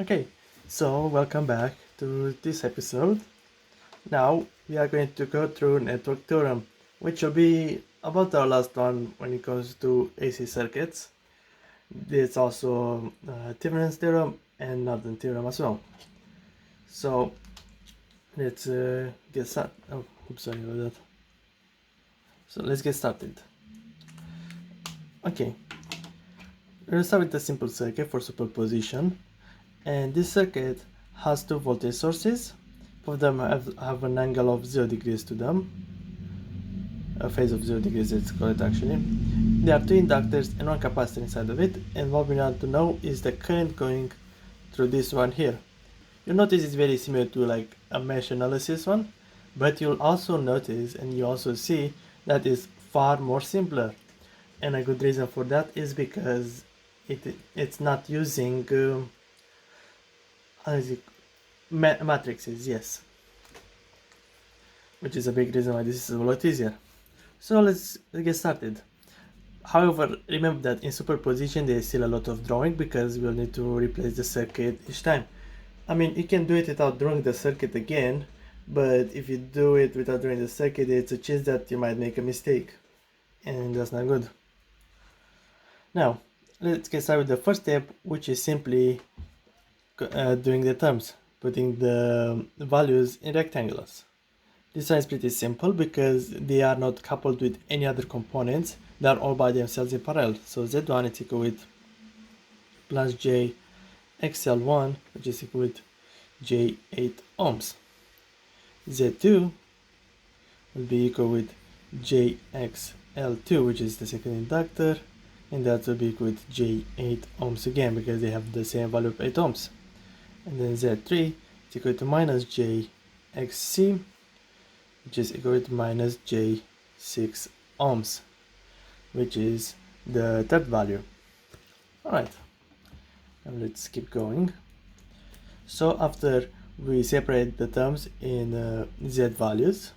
Okay, so welcome back to this episode. Now we are going to go through network theorem, which will be about our last one when it comes to AC circuits. There's also Thevenin's theorem and Norton theorem as well. So let's get started. Oh, oops, sorry about that. So let's get started. Okay, we'll start with a simple circuit for superposition. And this circuit has two voltage sources. Both of them have an angle of 0 degrees to them. A phase of 0 degrees, let's call it actually. There are two inductors and one capacitor inside of it, and what we want to know is the current going through this one here. You'll notice it's very similar to like a mesh analysis one, but you'll also notice and you also see that is far more simpler. And a good reason for that is because it's not using how is it? Matrices, yes, which is a big reason why this is a lot easier. So let's get started. However, remember that in superposition there is still a lot of drawing because we'll need to replace the circuit each time. I mean, you can do it without drawing the circuit again, but if you do it without drawing the circuit, it's a chance that you might make a mistake, and that's not good. Now, let's get started with the first step, which is simply doing the terms, putting the values in rectangles. This one is pretty simple because they are not coupled with any other components. They are all by themselves in parallel. So Z1 is equal with plus J XL1, which is equal with J8 ohms. Z2 will be equal with JXL2, which is the second inductor, and that will be equal with J8 ohms again because they have the same value of 8 ohms. And then Z3 is equal to minus JXC, which is equal to minus J6 ohms, which is the third value. Alright, now let's keep going. So after we separate the terms in Z values,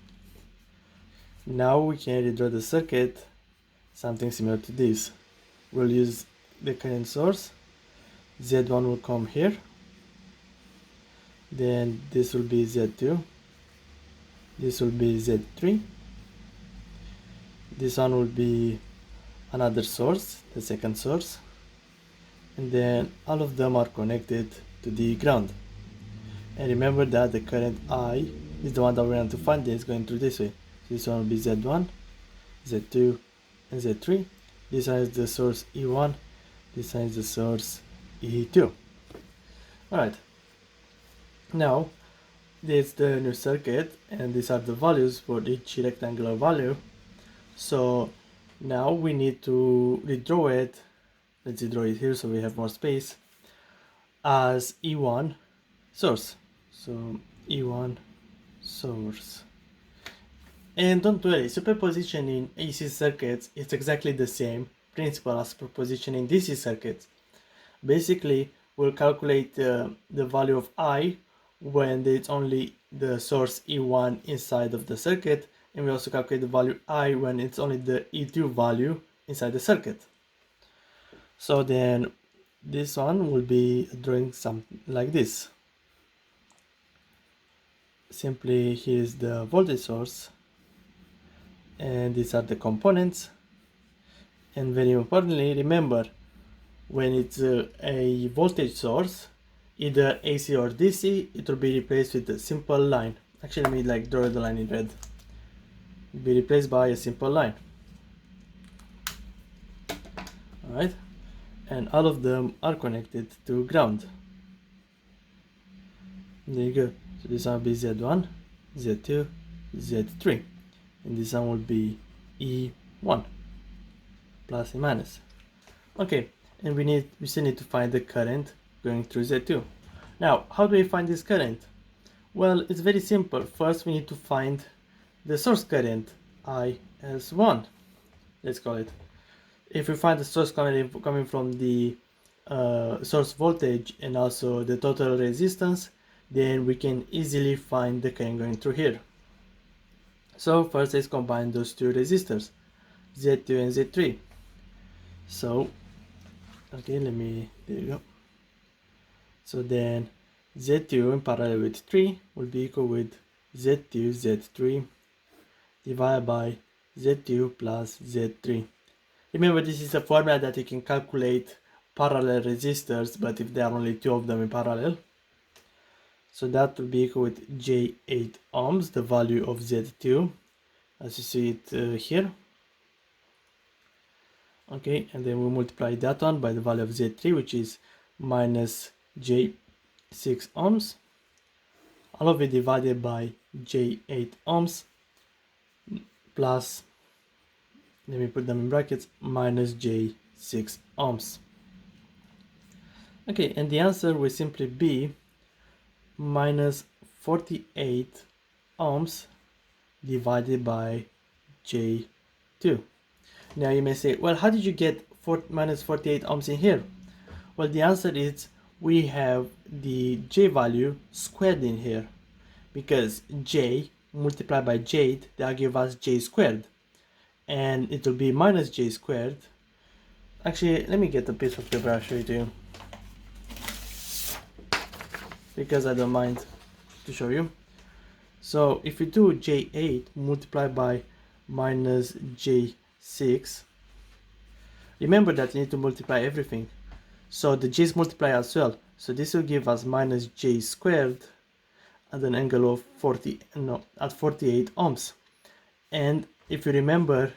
now we can redraw the circuit something similar to this. We'll use the current source. Z1 will come here, then this will be Z2, this will be Z3, this one will be another source, the second source, and then all of them are connected to the ground. And remember that the current I is the one that we want to find, is going through this way. So this one will be Z1, Z2, and Z3. This one is the source E1, this one is the source E2. Alright, now there's the new circuit, and these are the values for each rectangular value. So now we need to redraw it. Let's redraw it here so we have more space as E1 source. So E1 source. And don't worry, superposition in AC circuits is exactly the same principle as superposition in DC circuits. Basically, we'll calculate the value of I when there's only the source E1 inside of the circuit, and we also calculate the value I when it's only the E2 value inside the circuit. So then this one will be drawing something like this. Simply, here's the voltage source, and these are the components. And very importantly, remember, when it's a voltage source, either AC or DC, it will be replaced with a simple line. Actually, let me like draw the line in red. It will be replaced by a simple line. Alright, and all of them are connected to ground. There you go. So this one will be Z1, Z2, Z3, and this one will be E1, plus and minus. Okay, and we still need to find the current going through Z2. Now, how do we find this current? Well, it's very simple. First, we need to find the source current, IS1, let's call it. If we find the source coming from the source voltage and also the total resistance, then we can easily find the current going through here. So first, let's combine those two resistors, Z2 and Z3. So, okay, there you go. So then Z2 in parallel with 3 will be equal with Z2 Z3 divided by Z2 plus Z3. Remember, this is a formula that you can calculate parallel resistors, but if there are only two of them in parallel. So that will be equal with J8 ohms, the value of Z2, as you see it here. Okay, and then we multiply that one by the value of Z3, which is minus J6 ohms. All of it divided by J8 ohms plus, let me put them in brackets, minus J6 ohms. Okay, and the answer will simply be minus 48 ohms divided by J2. Now you may say, well, how did you get minus 48 ohms in here? Well, the answer is we have the J value squared in here, because J multiplied by J, that give us J squared, and it will be minus J squared. Actually, let me get a piece of paper, I'll show it to you, because I don't mind to show you. So if you do J8 multiplied by minus J6, remember that you need to multiply everything. So the J's multiply as well. So this will give us minus J squared at an angle of 48 ohms. And if you remember,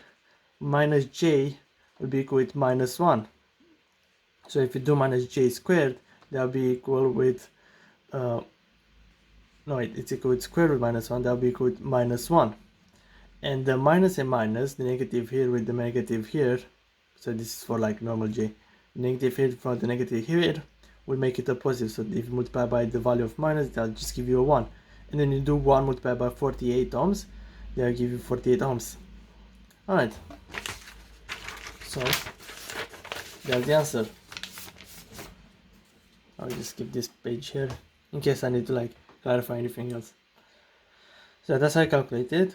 minus J will be equal with minus 1. So if you do minus J squared, that will be equal with it's equal with square root minus 1, that will be equal with minus 1. And the minus and minus, the negative here with the negative here, so this is for like normal J, negative here for the negative here, will make it a positive. So if you multiply by the value of minus, that'll just give you a 1. And then you do 1 multiplied by 48 ohms, that'll give you 48 ohms. Alright, so that's the answer. I'll just skip this page here in case I need to like clarify anything else. So that's how I calculated.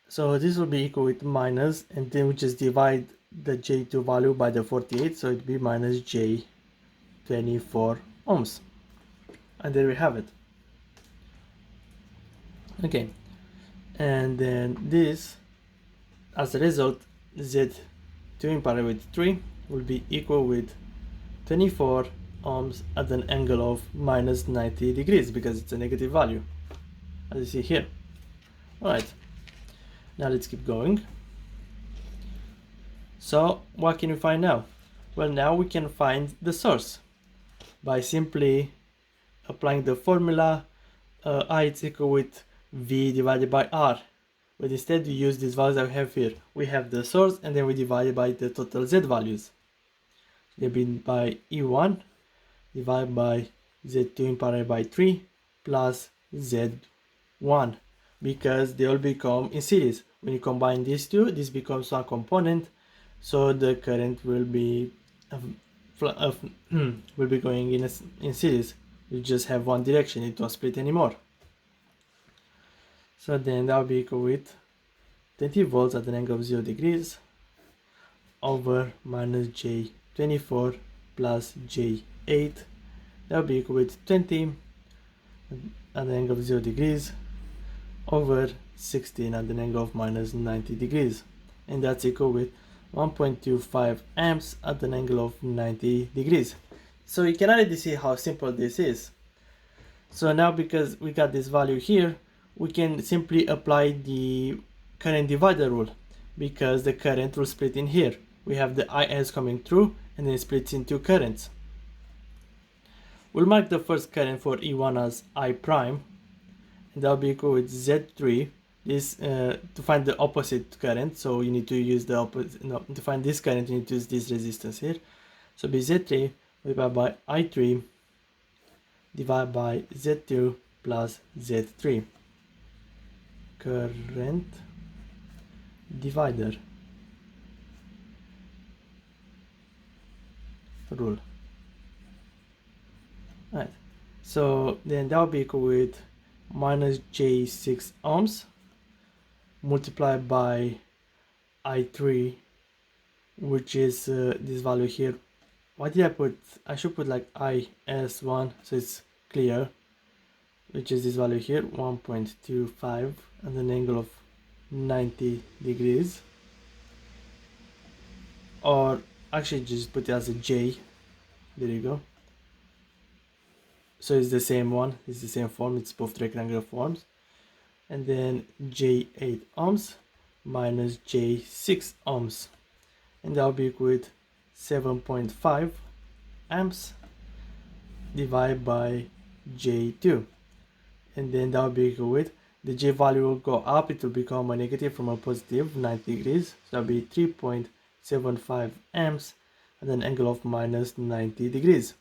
So this will be equal with minus, and then we just divide the J2 value by the 48, so it will be minus J24 ohms. And there we have it. Okay, and then this, as a result, Z2 in parallel with 3 will be equal with 24 ohms at an angle of minus 90 degrees, because it's a negative value, as you see here. Alright, now let's keep going. So what can we find now? Well, now we can find the source by simply applying the formula I is equal with V divided by R. But instead we use these values that we have here. We have the source, and then we divide it by the total Z values. They've been by E1 divided by Z2 in parallel by 3 plus Z1, because they all become in series. When you combine these two, this becomes one component, so the current will be going in series. You just have one direction, it won't split anymore. So then that will be equal with 20 volts at an angle of 0 degrees over minus J24 plus J8. That will be equal with 20 at an angle of 0 degrees over 16 at an angle of minus 90 degrees. And that's equal with 1.25 amps at an angle of 90 degrees. So you can already see how simple this is. So now, because we got this value here, we can simply apply the current divider rule, because the current will split in here. We have the IS coming through, and then it splits into currents. We'll mark the first current for E1 as I prime, and that'll be equal with Z3. This to find the opposite current, so you need to use the opposite. No, to find this current, you need to use this resistance here. So be Z3 divided by I3 divided by Z2 plus Z3. Current divider rule. Right, so then that will be equal with minus J6 ohms multiplied by I3, which is this value here, Why did I put, I should put like IS1 so it's clear, which is this value here, 1.25, and an angle of 90 degrees. Or actually just put it as a J. There you go. So it's the same one, it's the same form, it's both rectangular forms. And then J8 ohms minus J6 ohms. And that'll be equal with 7.5 amps divided by J2. And then that'll be equal with, the J value will go up, it will become a negative from a positive 90 degrees. So that'll be 3.75 amps and an angle of minus 90 degrees.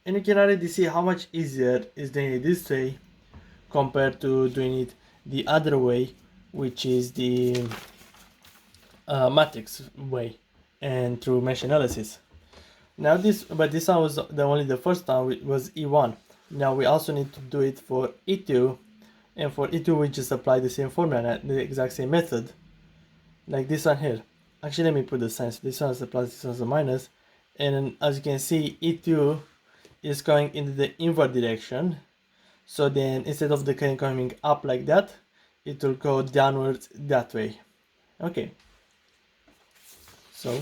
And you can already see how much easier is doing it this way compared to doing it the other way, which is the matrix way and through mesh analysis. Now this one was the first time it was E1. Now we also need to do it for E2, and for E2 we just apply the same formula, the exact same method, like this one here. Actually, let me put the signs. This one is a plus, this one is a minus, and as you can see, E2 is going in the inward direction. So then instead of the current coming up like that, it will go downwards that way. Okay. So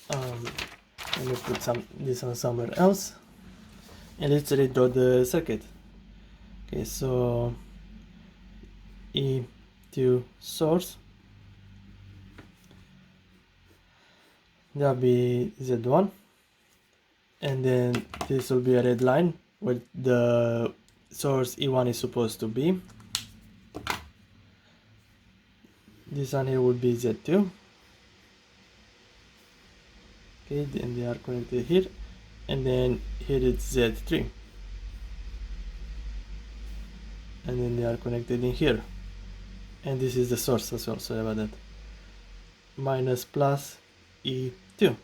let me put this on somewhere else, and let's redraw the circuit. Okay, so E2 source, that'll be Z1, and then this will be a red line where the source E1 is supposed to be. This one here would be Z2. Okay, then they are connected here, and then here it's Z3, and then they are connected in here, and this is the source as well, sorry about that. Minus plus E2.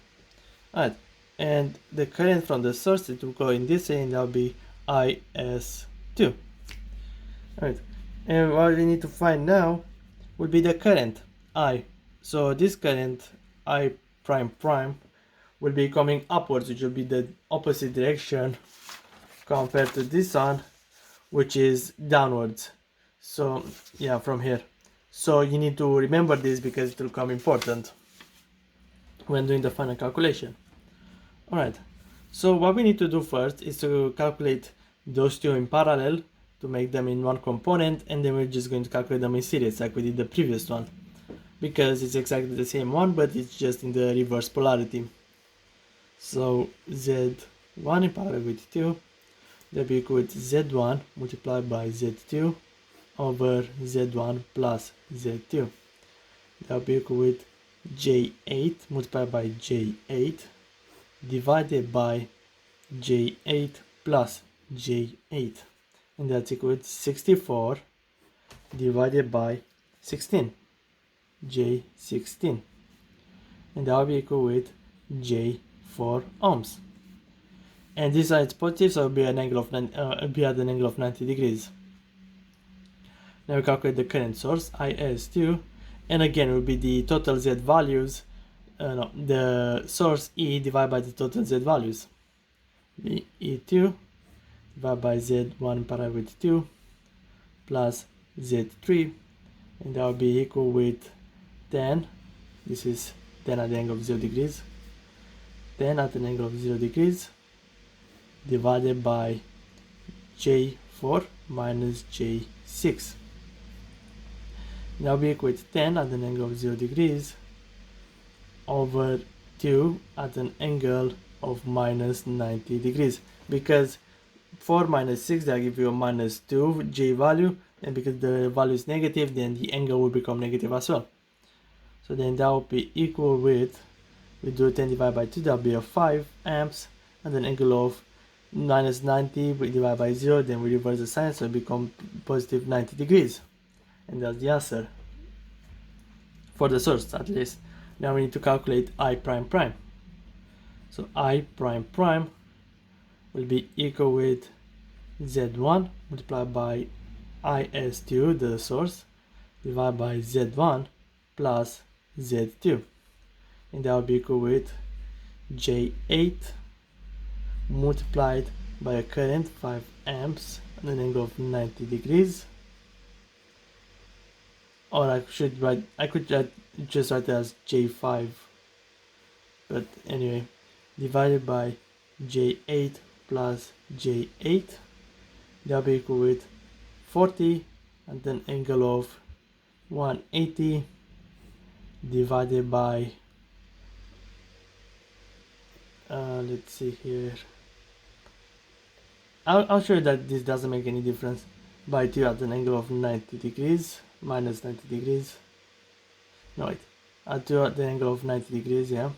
Alright, and the current from the source, it will go in this way, and that'll be IS2. Alright, and what we need to find now would be the current I. So this current I prime prime will be coming upwards, which will be the opposite direction compared to this one, which is downwards. So yeah, from here. So you need to remember this because it will come important when doing the final calculation. Alright, so what we need to do first is to calculate those two in parallel to make them in one component, and then we're just going to calculate them in series like we did the previous one, because it's exactly the same one, but it's just in the reverse polarity. So Z1 in parallel with 2, that will be equal to Z1 multiplied by Z2 over Z1 plus Z2. That will be equal with J8 multiplied by J8 divided by J8 plus J8. And that's equal to 64 divided by 16. J16. And that will be equal with J4 ohms. And this side is positive, so it will be an angle of be at an angle of 90 degrees. Now we calculate the current source, IS2, and again it will be the total Z values, the source E divided by the total Z values. Be E2 divided by Z1 parallel with 2 plus Z3, and that will be equal with 10. This is 10 at the angle of 0 degrees. 10 at an angle of 0 degrees divided by J4 minus J6. That will be equal to 10 at an angle of 0 degrees over 2 at an angle of minus 90 degrees. Because 4 minus 6, that will give you a minus 2 J value, and because the value is negative, then the angle will become negative as well. So then that will be equal with, we do 10 divided by 2, that will be a 5 amps, and an angle of minus 90, we divide by 0, then we reverse the sign, so it becomes positive 90 degrees. And that's the answer for the source, at least. Now we need to calculate I prime prime. So I prime prime will be equal with Z1 multiplied by IS2, the source, divided by Z1 plus Z2. And that will be equal with J8 multiplied by a current 5 amps at an angle of 90 degrees, or I could just write it as J5, but anyway, divided by J8 plus J8, that'll be equal with 40 at an angle of 180 divided by let's see here, I'll show you that this doesn't make any difference, by 2 at an angle of 90 degrees minus 90 degrees, no wait, at 2 at the angle of 90 degrees, yeah,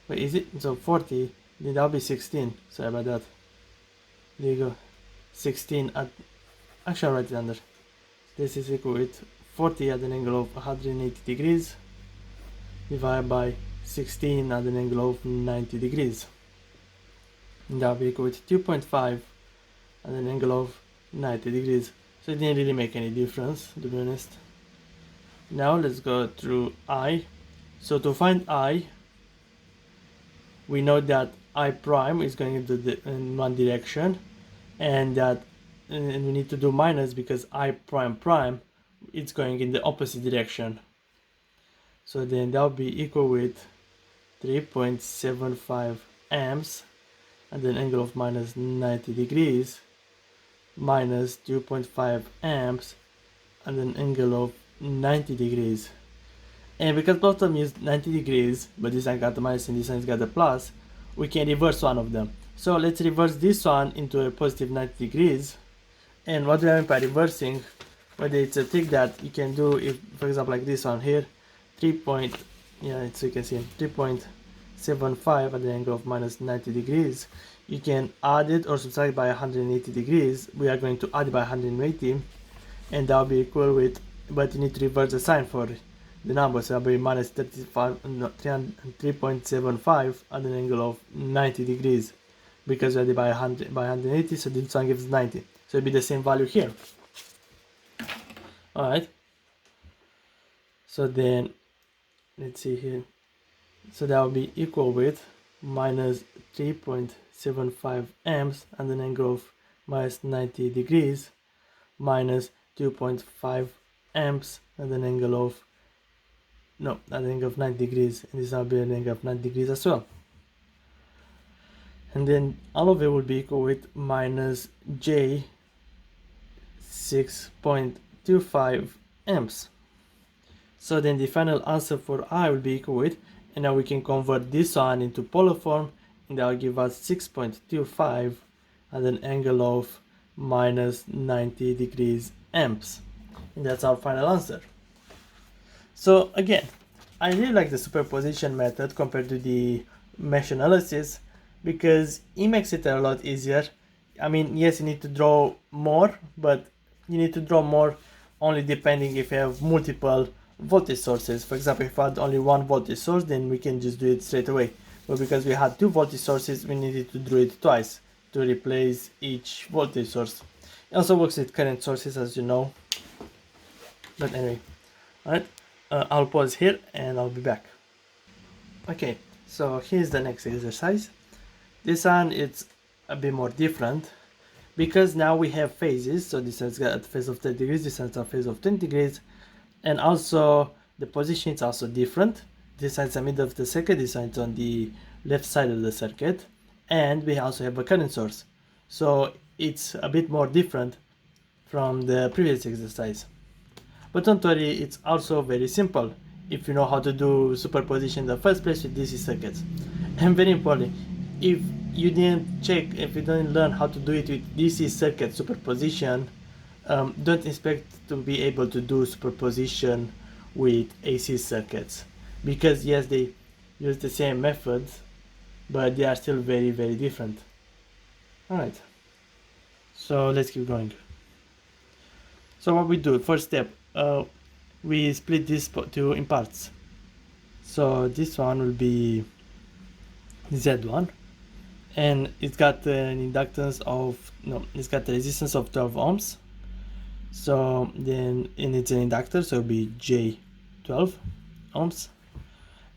wait, is it, so 40, then that'll be 16, sorry about that, there you go, 16 at, actually I'll write it under, this is equal with 40 at an angle of 180 degrees divided by 16 at an angle of 90 degrees. And that will be equal to 2.5 at an angle of 90 degrees. So it didn't really make any difference, to be honest. Now let's go through I. So to find I, we know that I prime is going in one direction, and we need to do minus because I prime prime, it's going in the opposite direction. So then that will be equal with 3.75 amps at an angle of minus 90 degrees minus 2.5 amps at an angle of 90 degrees. And because both of them use 90 degrees, but this one got the minus and this one got the plus, we can reverse one of them. So let's reverse this one into a positive 90 degrees. And what we mean by reversing, whether it's a trick that you can do, if for example like this one here, so you can see 3.75 at the angle of minus 90 degrees, you can add it or subtract by 180 degrees. We are going to add it by 180, and that will be equal with, but you need to reverse the sign for the number, so that will be minus 3.75 at an angle of 90 degrees, because we added by 180, so this one gives 90, so it'll be the same value here. Alright, so then let's see here, so that will be equal with minus 3.75 amps at an angle of minus 90 degrees minus 2.5 amps at an angle of at an angle of 90 degrees, and this will be an angle of 90 degrees as well. And then all of it will be equal with minus J 6.25 amps. So then the final answer for I will be equal with, and now we can convert this one into polar form, and that will give us 6.25 at an angle of minus 90 degrees amps. And that's our final answer. So again, I really like the superposition method compared to the mesh analysis because it makes it a lot easier. I mean, yes, you need to draw more, but you need to draw more only depending if you have multiple voltage sources. For example, if I had only one voltage source, then we can just do it straight away. But because we had two voltage sources, we needed to do it twice to replace each voltage source. It also works with current sources, as you know. But anyway, alright, I'll pause here and I'll be back. Okay, so here's the next exercise. This one, it's a bit more different because now we have phases. So this one's got a phase of 30 degrees, this one's a phase of 20 degrees. And also the position is also different. This side's the middle of the circuit, this side's on the left side of the circuit, and we also have a current source. So it's a bit more different from the previous exercise. But don't worry, it's also very simple if you know how to do superposition in the first place with DC circuits. And very important, if you didn't learn how to do it with DC circuit superposition, don't expect to be able to do superposition with AC circuits, because yes, they use the same methods, but they are still very, very different. Alright, so let's keep going. So what we do, first step, we split this two in parts. So this one will be Z1, and it's got an inductance of, it's got a resistance of 12 ohms. So then, and it's an inductor, so it'll be J12 ohms.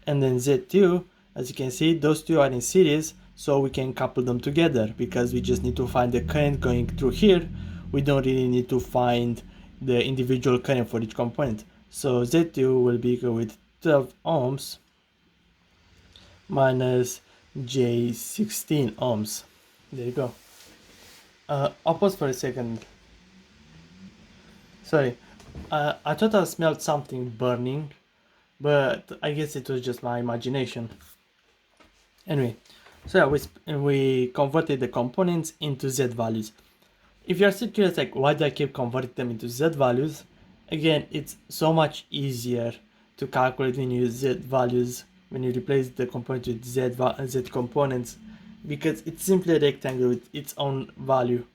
And then Z2 As you can see, those two are in series, so we can couple them together because we just need to find the current going through here. We don't really need to find the individual current for each component. So Z2 will be equal with 12 ohms minus J16 ohms. There you go. I'll pause for a second. Sorry, I thought I smelled something burning, but I guess it was just my imagination. Anyway, so yeah, we converted the components into Z values. If you're still curious, like, why do I keep converting them into Z values? Again, it's so much easier to calculate when you use Z values, when you replace the component with Z components, because it's simply a rectangle with its own value.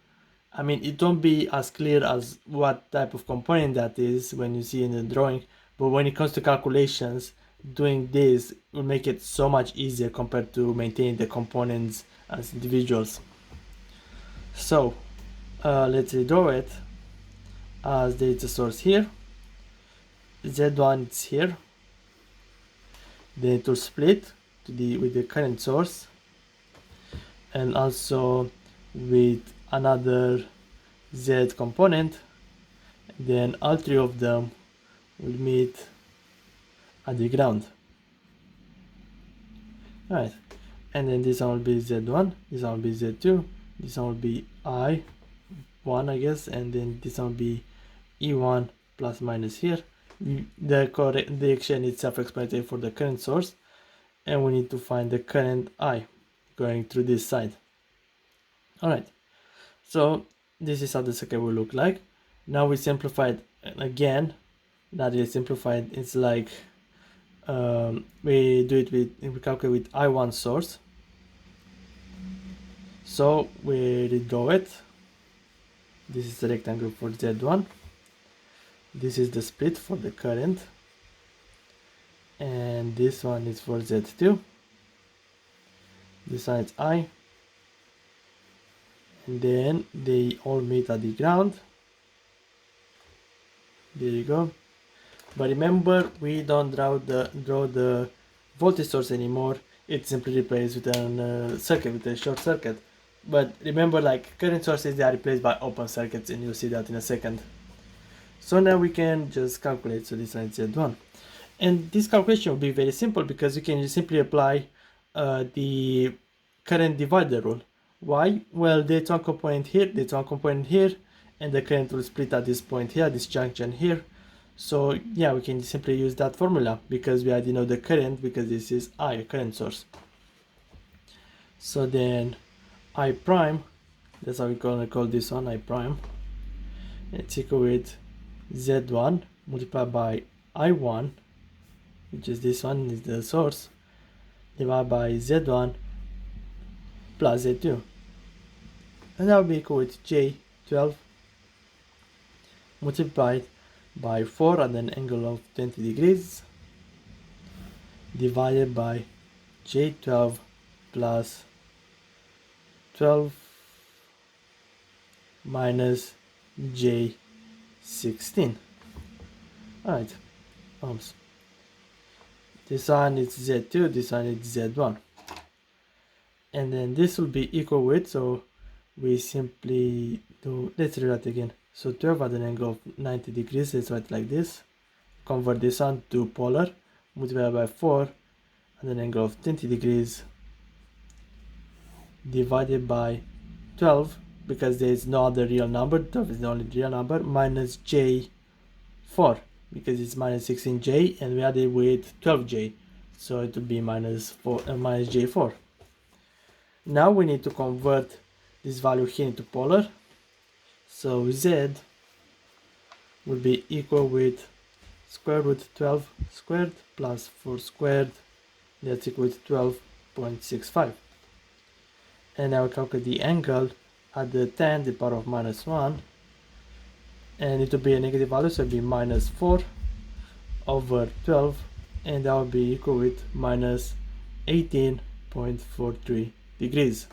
I mean, it won't be as clear as what type of component that is when you see in the drawing, but when it comes to calculations, doing this will make it so much easier compared to maintaining the components as individuals. So let's redraw it as there is a source here, Z1 is here, then it will split with the current source, and also with another Z component, then all three of them will meet at the ground. Alright, and then this one will be Z1, this one will be Z2, this one will be I1, I guess, and then this one will be E1 plus minus here. The action is self-explanatory for the current source, and we need to find the current I going through this side. Alright, so this is how the circuit will look like. Now we simplified again, not really simplified, it's like we calculate with I1 source. So we redraw it. This is the rectangle for Z1. This is the split for the current, and this one is for Z2. This one is I, and then they all meet at the ground. There you go. But remember, we don't draw the voltage source anymore. It's simply replaced with a circuit, with a short circuit. But remember, like, current sources, they are replaced by open circuits, and you'll see that in a second. So now we can just calculate. So this one is Z1, and this calculation will be very simple because you can just simply apply the current divider rule. Why? Well, there's one component here, there's one component here, and the current will split at this point here, this junction here. So yeah, we can simply use that formula because we already know the current, because this is I, a current source. So then I prime, that's how we're gonna call this one, I prime. It's equal with Z1 multiplied by I1, which is this one, is the source, divided by Z1 plus Z2. And that will be equal with J12 multiplied by 4 at an angle of 20 degrees divided by J12 plus 12 minus J16. Alright, ohms. This one is Z2, this one is Z1. And then this will be equal with, so we simply do, let's rewrite again. So 12 at an angle of 90 degrees, let's write like this. Convert this one to polar, multiply by 4 at an angle of 20 degrees divided by 12, because there is no other real number, 12 is the only real number, minus J4, because it's minus 16J and we added with 12J, so it will be minus J4. Now we need to convert this value here into polar, so Z will be equal with square root 12 squared plus 4 squared, that's equal to 12.65. And now we calculate the angle at the 10 to the power of minus 1, and it will be a negative value, so it will be minus 4 over 12, and that will be equal with minus 18.43 degrees.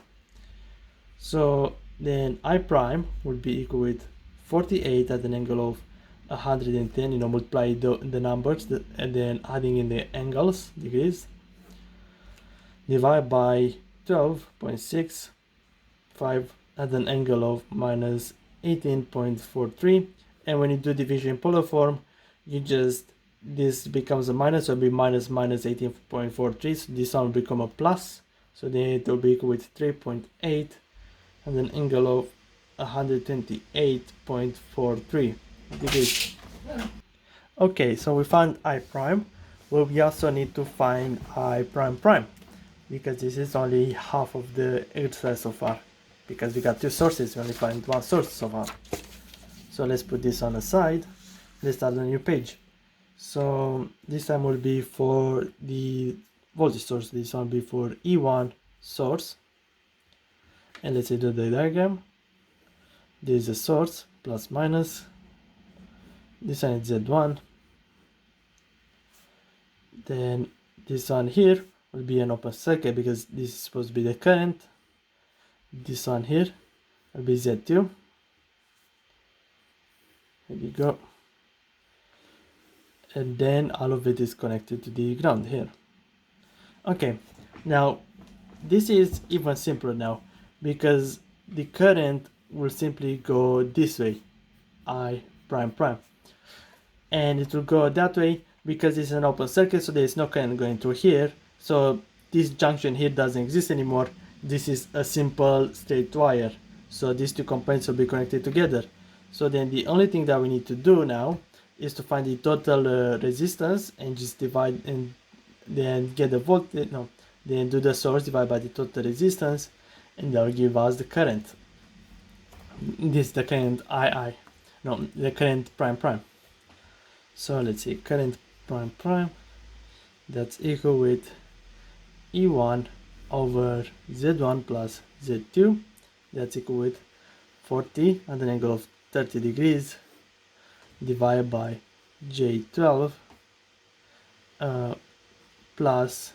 So then I prime will be equal with 48 at an angle of 110, multiply the numbers and then adding in the angles, degrees, divide by 12.65 at an angle of minus 18.43, and when you do division in polar form, you just, this becomes a minus, so it'll be minus 18.43, so this one will become a plus, so then it will be equal with 3.8 at an angle of 128.43 degrees. Okay, so we found I prime. Well, we also need to find I prime prime, because this is only half of the exercise so far, because we got two sources, we only find one source so far. So let's put this on the side. Let's start a new page. So this time will be for the voltage source. This one will be for E1 source, and let's do the diagram. This is a source, plus minus. This one is Z1. Then this one here will be an open circuit, because this is supposed to be the current. This one here will be Z2. There you go. And then all of it is connected to the ground here. Okay, now this is even simpler now, because the current will simply go this way, I prime prime, and it will go that way because it's an open circuit, so there's no current going through here, so this junction here doesn't exist anymore. This is a simple straight wire, so these two components will be connected together. So then the only thing that we need to do now is to find the total resistance and just divide, and then get the voltage, no, then do the source divided by the total resistance, and that will give us the current. This is the current II, no, the current prime prime. So let's see, current prime prime, that's equal with E1 over Z1 plus Z2, that's equal with 40 at an angle of 30 degrees divided by J12 plus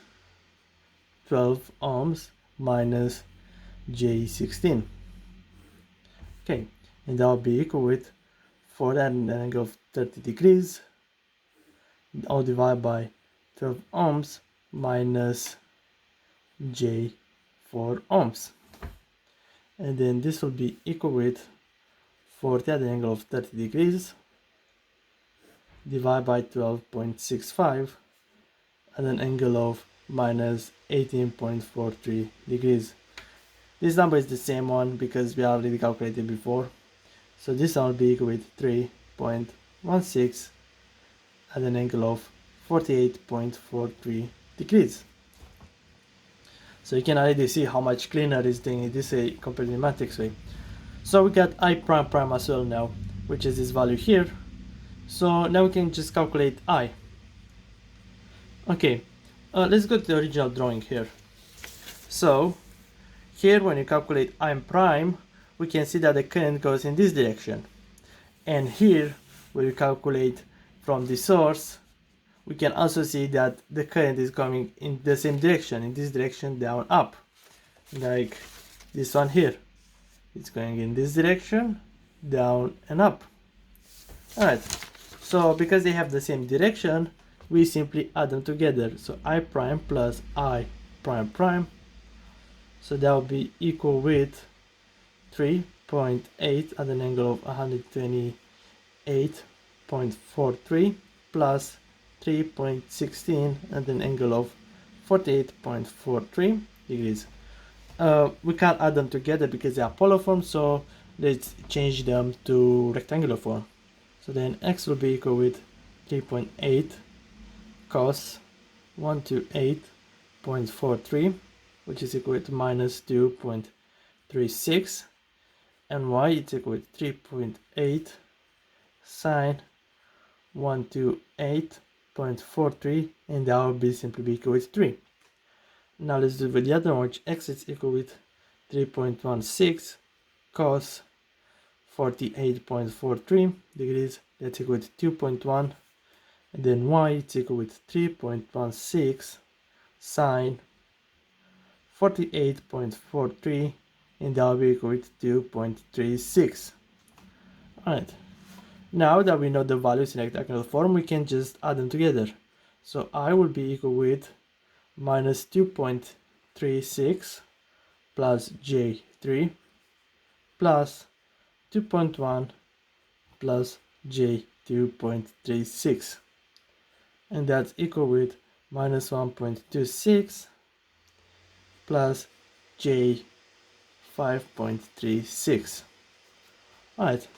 12 ohms minus J16. Okay, and that will be equal with 4 at an angle of 30 degrees, all divided by 12 ohms minus J4 ohms. And then this will be equal with 40 at an angle of 30 degrees divided by 12.65 at an angle of minus 18.43 degrees. This number is the same one because we already calculated before. So this one will be equal with 3.16 at an angle of 48.43 degrees. So you can already see how much cleaner is doing it this way compared to the matrix way. So we got I prime prime as well now, which is this value here. So now we can just calculate I. Okay, let's go to the original drawing here. So here when you calculate I prime, we can see that the current goes in this direction. And here when you calculate from the source, we can also see that the current is coming in the same direction, in this direction, down, up. Like this one here. It's going in this direction, down and up. Alright, so because they have the same direction, we simply add them together. So I prime plus I prime prime. So that will be equal with 3.8 at an angle of 128.43 plus 3.16 at an angle of 48.43 degrees. We can't add them together because they are polar form, so let's change them to rectangular form. So then x will be equal with 3.8 cos 128.43, which is equal to minus 2.36, and y is equal to 3.8 sine 128.43, and that will be simply be equal with 3. Now let's do with the other one, which x is equal with 3.16 cos 48.43 degrees, that's equal to 2.1, and then y is equal with 3.16 sine 48.43, and that will be equal with 2.36. Alright, now that we know the values in rectangular form, we can just add them together. So I will be equal with minus 2.36 2.36 plus J3 plus 2.1 plus J2.36, and that's equal with minus 1.26 plus J5.36. Alright,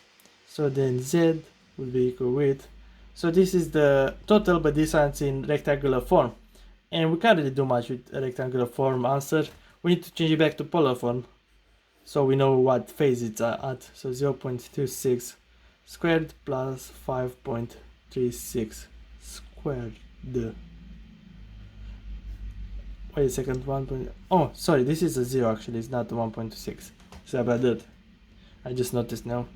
so then Z will be equal with, so this is the total, but this one's in rectangular form, and we can't really do much with a rectangular form answer. We need to change it back to polar form so we know what phase it's at. So 0.26 squared plus 5.36 squared. Wait a second, 1. Oh, sorry, this is a 0 actually, it's not 1.26. So about that, I just noticed now.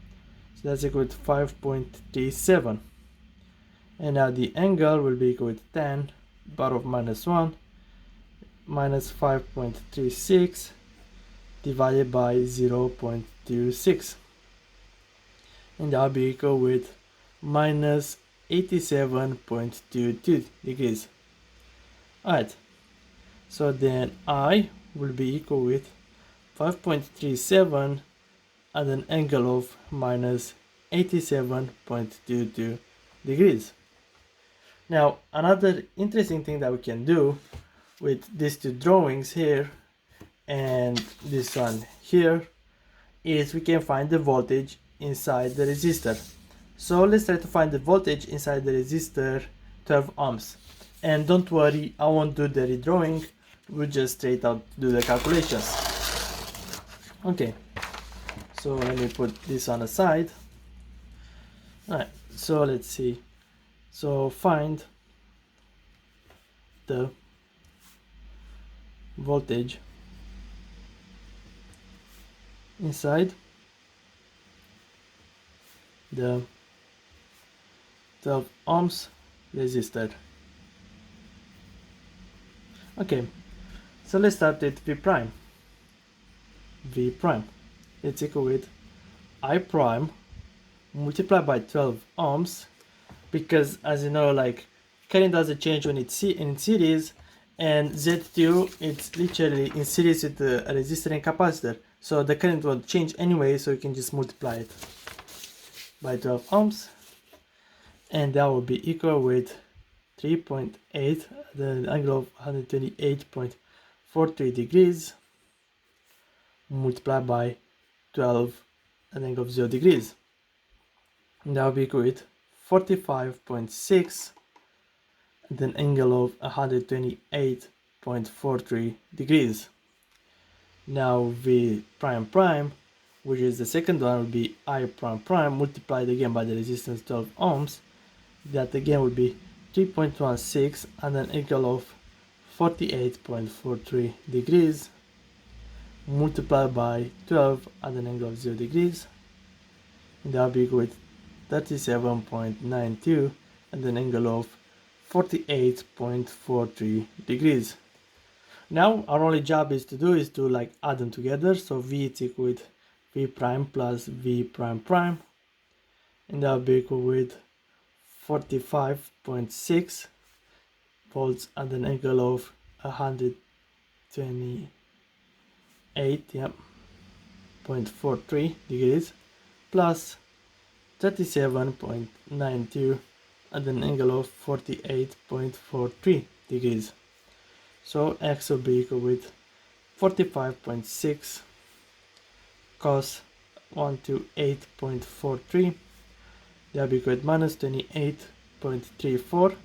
So that's equal to 5.37. And now the angle will be equal to tan bar of minus 1 minus 5.36 divided by 0.26. And that will be equal with minus 87.22 degrees. Alright, so then I will be equal with 5.37 at an angle of minus 87.22 degrees. Now, another interesting thing that we can do with these two drawings here and this one here is we can find the voltage inside the resistor. So let's try to find the voltage inside the resistor 12 ohms. And don't worry, I won't do the redrawing, we'll just straight out do the calculations. Okay, so let me put this on the side. Alright, so let's see. So find the voltage inside the 12 ohms resistor. Okay, so let's start with V prime. V prime, it's equal with I prime multiplied by 12 ohms, because as you know, like, current doesn't change when it's in series, and Z2 it's literally in series with the resistor and capacitor, so the current won't change anyway, so you can just multiply it by 12 ohms, and that will be equal with 3.8, the angle of 128.43 degrees multiplied by 12 at an angle of 0 degrees, and that will be equal with 45.6 at an angle of 128.43 degrees. Now V prime prime, which is the second one, will be I prime prime multiplied again by the resistance 12 ohms. That again would be 3.16 at an angle of 48.43 degrees multiplied by 12 at an angle of 0 degrees, and that will be equal with 37.92 at an angle of 48.43 degrees. Now our only job is to like add them together. So V is equal with V prime plus V prime prime, and that will be equal with 45.6 volts at an angle of 128.43 degrees plus 37.92 at an angle of 48.43 degrees. So X will be equal with 45.6 cos 128.43, that will be equal to minus 28.34,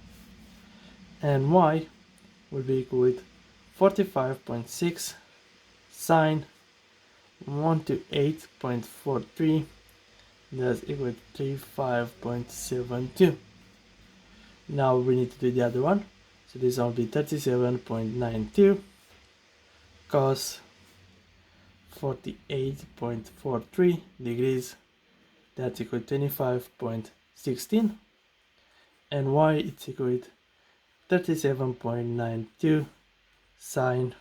and Y will be equal with 45.6 sine 128.43, that's equal to 35.72. Now we need to do the other one. So this will be 37.92 cos 48.43 degrees, that's equal to 25.16, and Y it's equal to 37.92 sine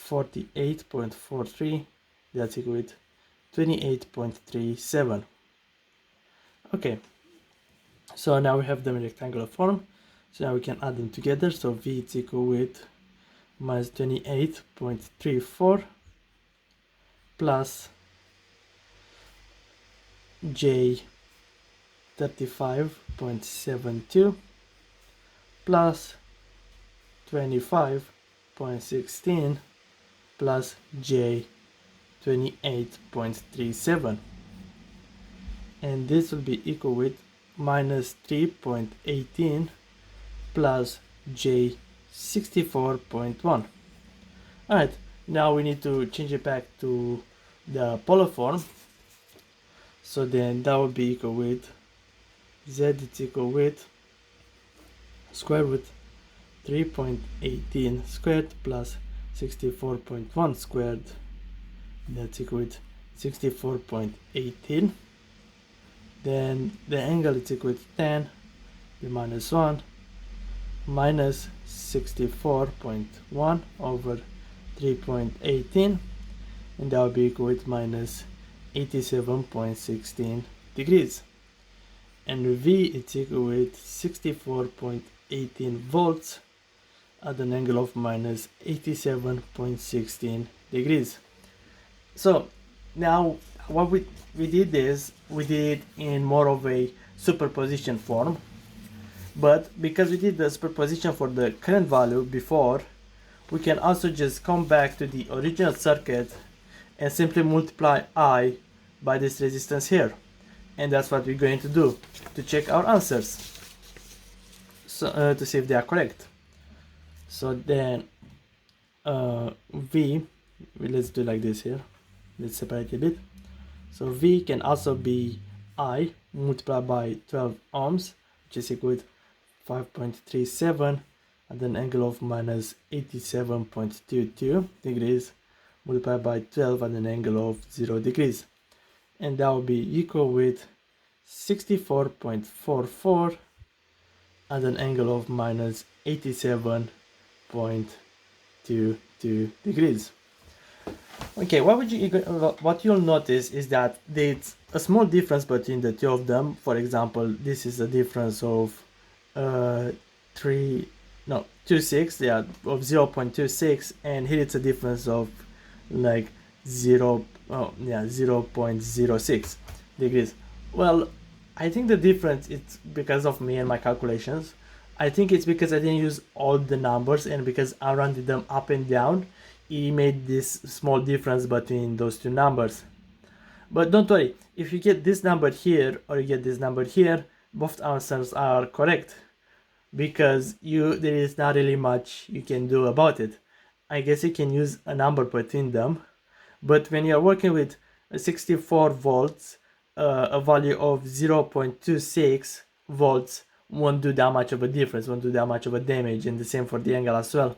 48.43, that's equal to 28.37. Okay, so now we have them in rectangular form. So now we can add them together. So V is equal with minus 28.34 plus J 35.72 plus 25.16 plus J 28.37, and this will be equal with minus 3.18 plus J 64.1. Alright, now we need to change it back to the polar form. So then that would be equal with Z is equal with square root 3.18 squared plus 64.1 squared. That's equal with 64.18. Then the angle is equal to tan, the minus 1 minus 64.1 over 3.18, and that will be equal with minus 87.16 degrees. And V is equal with 64.18 volts at an angle of minus 87.16 degrees. So now what we did is we did it in more of a superposition form, but because we did the superposition for the current value before, we can also just come back to the original circuit and simply multiply I by this resistance here, and that's what we're going to do to check our answers, so to see if they are correct. So then V, let's do like this here, let's separate a bit. So V can also be I multiplied by 12 ohms, which is equal to 5.37 at an angle of minus 87.22 degrees multiplied by 12 at an angle of 0 degrees, and that will be equal with 64.44 at an angle of minus 87.22 degrees. Okay, what you'll notice is that there's a small difference between the two of them. For example, this is a difference of 0.26, and here it's a difference of like 0.06 degrees. Well, I think the difference is because of me and my calculations. I think it's because I didn't use all the numbers, and because I rounded them up and down, it made this small difference between those two numbers. But don't worry, if you get this number here or you get this number here, both answers are correct, because there is not really much you can do about it. I guess you can use a number between them, but when you're working with 64 volts, a value of 0.26 volts won't do that much of a difference, won't do that much of a damage, and the same for the angle as well.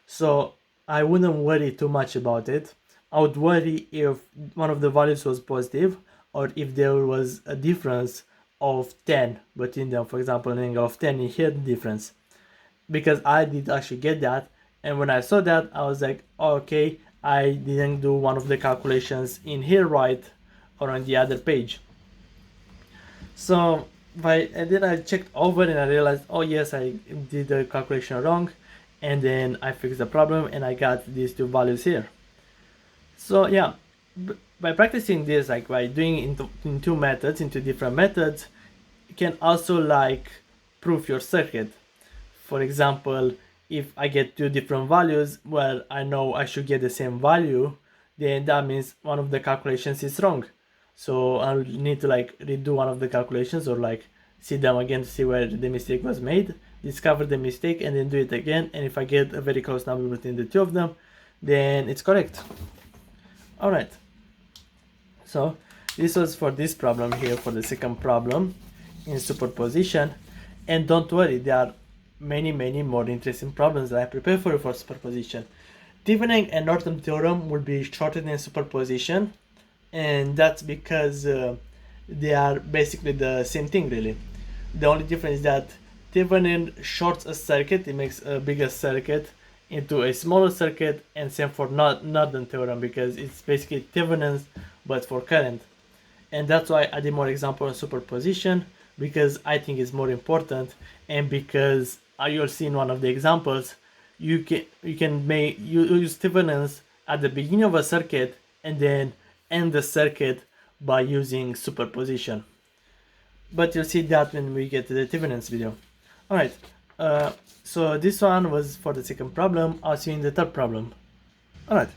So I wouldn't worry too much about it. I would worry if one of the values was positive, or if there was a difference of 10 between them, for example an angle of 10, you hear the difference, because I did actually get that, and when I saw that I was like, oh, okay, I didn't do one of the calculations in here right, or on the other page. So and then I checked over and I realized, oh yes, I did the calculation wrong, and then I fixed the problem and I got these two values here. So yeah, by practicing this, like by doing it in two different methods, you can also like prove your circuit. For example, if I get two different values where I know I should get the same value, then that means one of the calculations is wrong. So I'll need to like redo one of the calculations, or like see them again to see where the mistake was made, discover the mistake, and then do it again. And if I get a very close number between the two of them, then it's correct. Alright, so this was for this problem here, for the second problem in superposition. And don't worry, there are many more interesting problems that I prepared for you for superposition. Thevenin and Norton theorem will be shorter than superposition, and that's because they are basically the same thing really. The only difference is that Thevenin shorts a circuit, it makes a bigger circuit into a smaller circuit, and same for Norton theorem, because it's basically Thevenin's but for current. And that's why I did more example on superposition, because I think it's more important, and because you'll see in one of the examples you use Thevenin's at the beginning of a circuit and then end the circuit by using superposition. But you'll see that when we get to the Thevenin's video. Alright, so this one was for the second problem. I'll see you in the third problem. Alright,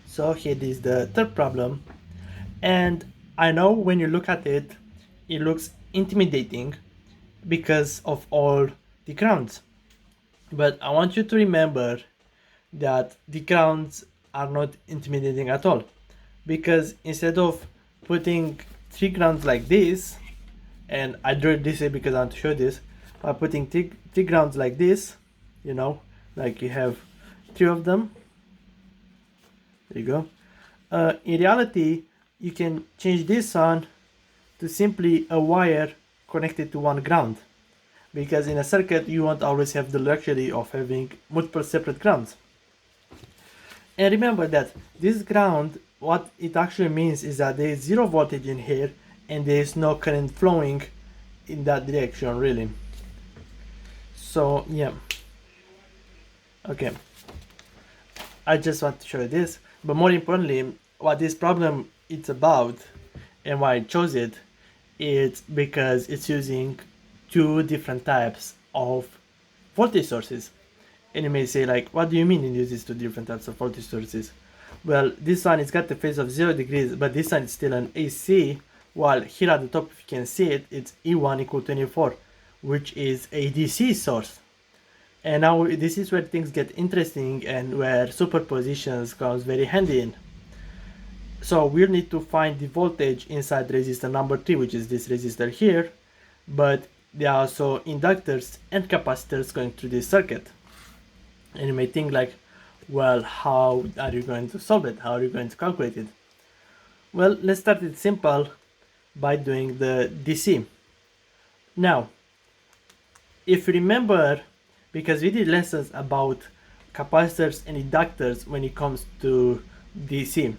so here is the third problem, and I know when you look at it, it looks intimidating because of all the grounds. But I want you to remember that the grounds are not intimidating at all, because instead of putting 3 grounds like this, and I drew it this way because I want to show this, by putting three grounds like this, you know, like you have 3 of them, there you go. In reality, you can change this on to simply a wire connected to one ground, because in a circuit you won't always have the luxury of having multiple separate grounds. And remember that this ground, what it actually means is that there is 0 voltage in here and there is no current flowing in that direction really. So yeah, okay, I just want to show you this, but more importantly, what this problem is about and why I chose it, it's because it's using 2 different types of voltage sources. And you may say, like, what do you mean it uses 2 different types of voltage sources? Well, this one it's got the phase of 0 degrees, but this one is still an AC, while here at the top, if you can see it, it's E1 equal 24, which is a DC source. And now this is where things get interesting and where superpositions comes very handy in. So we'll need to find the voltage inside resistor number 3, which is this resistor here, but there are also inductors and capacitors going through this circuit. And you may think like, well, how are you going to solve it? How are you going to calculate it? Well, let's start it simple by doing the DC. Now, if you remember, because we did lessons about capacitors and inductors when it comes to DC,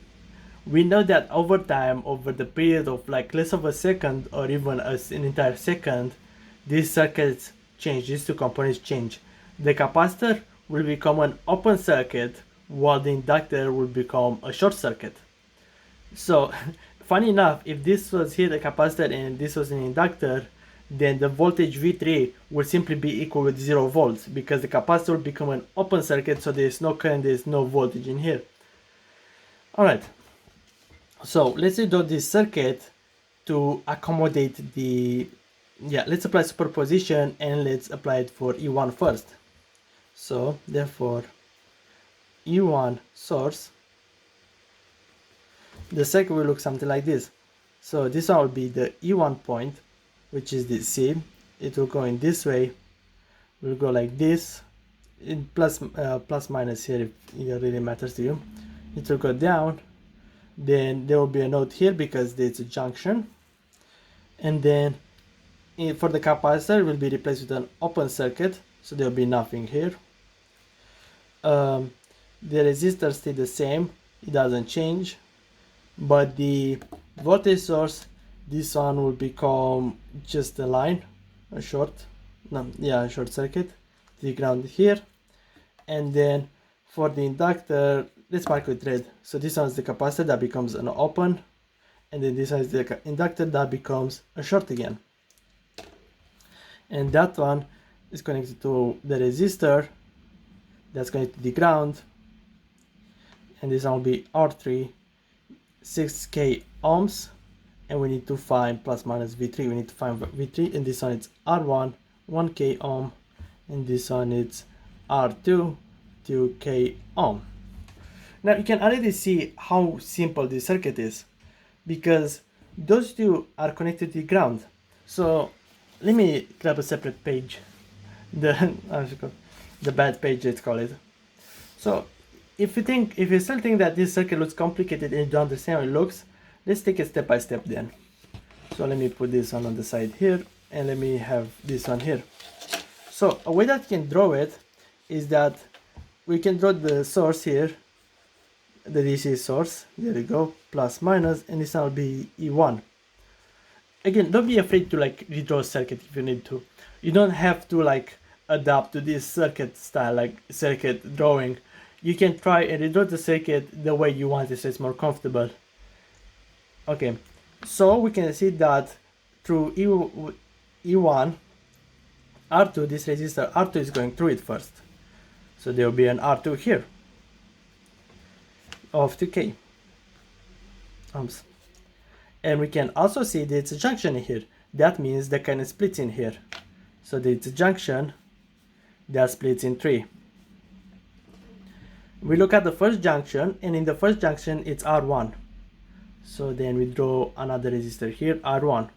we know that over time, over the period of like less of a second or even an entire second, these circuits change, these 2 components change. The capacitor will become an open circuit while the inductor will become a short circuit. So funny enough, if this was here the capacitor and this was an inductor, then the voltage V3 will simply be equal with 0 volts, because the capacitor will become an open circuit, so there is no current, there is no voltage in here. Alright, so let's do this circuit to accommodate the, let's apply superposition and let's apply it for E1 first. So therefore E1 source, the circuit will look something like this. So this one will be the E1 point, which is the C. It will go in this way, will go like this, in plus minus here if it really matters to you. It will go down, then there will be a node here because there's a junction, and then for the capacitor it will be replaced with an open circuit, so there will be nothing here. The resistor stay the same, it doesn't change, but the voltage source, this one will become just a line, a short circuit, the ground here. And then for the inductor, let's mark with red. So this one is the capacitor that becomes an open, and then this one is the inductor that becomes a short again. And that one is connected to the resistor that's connected to the ground, and this one will be R3, 6k ohms, and we need to find plus minus V3. We need to find V3, and this one is R1, 1k ohm, and this one is R2, 2k ohm. Now you can already see how simple this circuit is, because those 2 are connected to the ground. So let me grab a separate page, the bad page, let's call it. So if you still think that this circuit looks complicated and you don't understand how it looks, let's take it step by step then. So let me put this one on the side here, and let me have this one here. So a way that you can draw it is that we can draw the source here, the DC source, there we go, plus minus, and this one will be E1. Again, don't be afraid to like redraw a circuit if you need to. You don't have to like adapt to this circuit style, like circuit drawing, you can try and redraw the circuit the way you want it so it's more comfortable. Okay, so we can see that through E1, R2, this resistor R2 is going through it first. So there will be an R2 here of 2K ohms. And we can also see that it's a junction here. That means the current splits in here. So it's a junction that splits in 3. We look at the first junction, and in the first junction it's R1. So then we draw another resistor here, R1.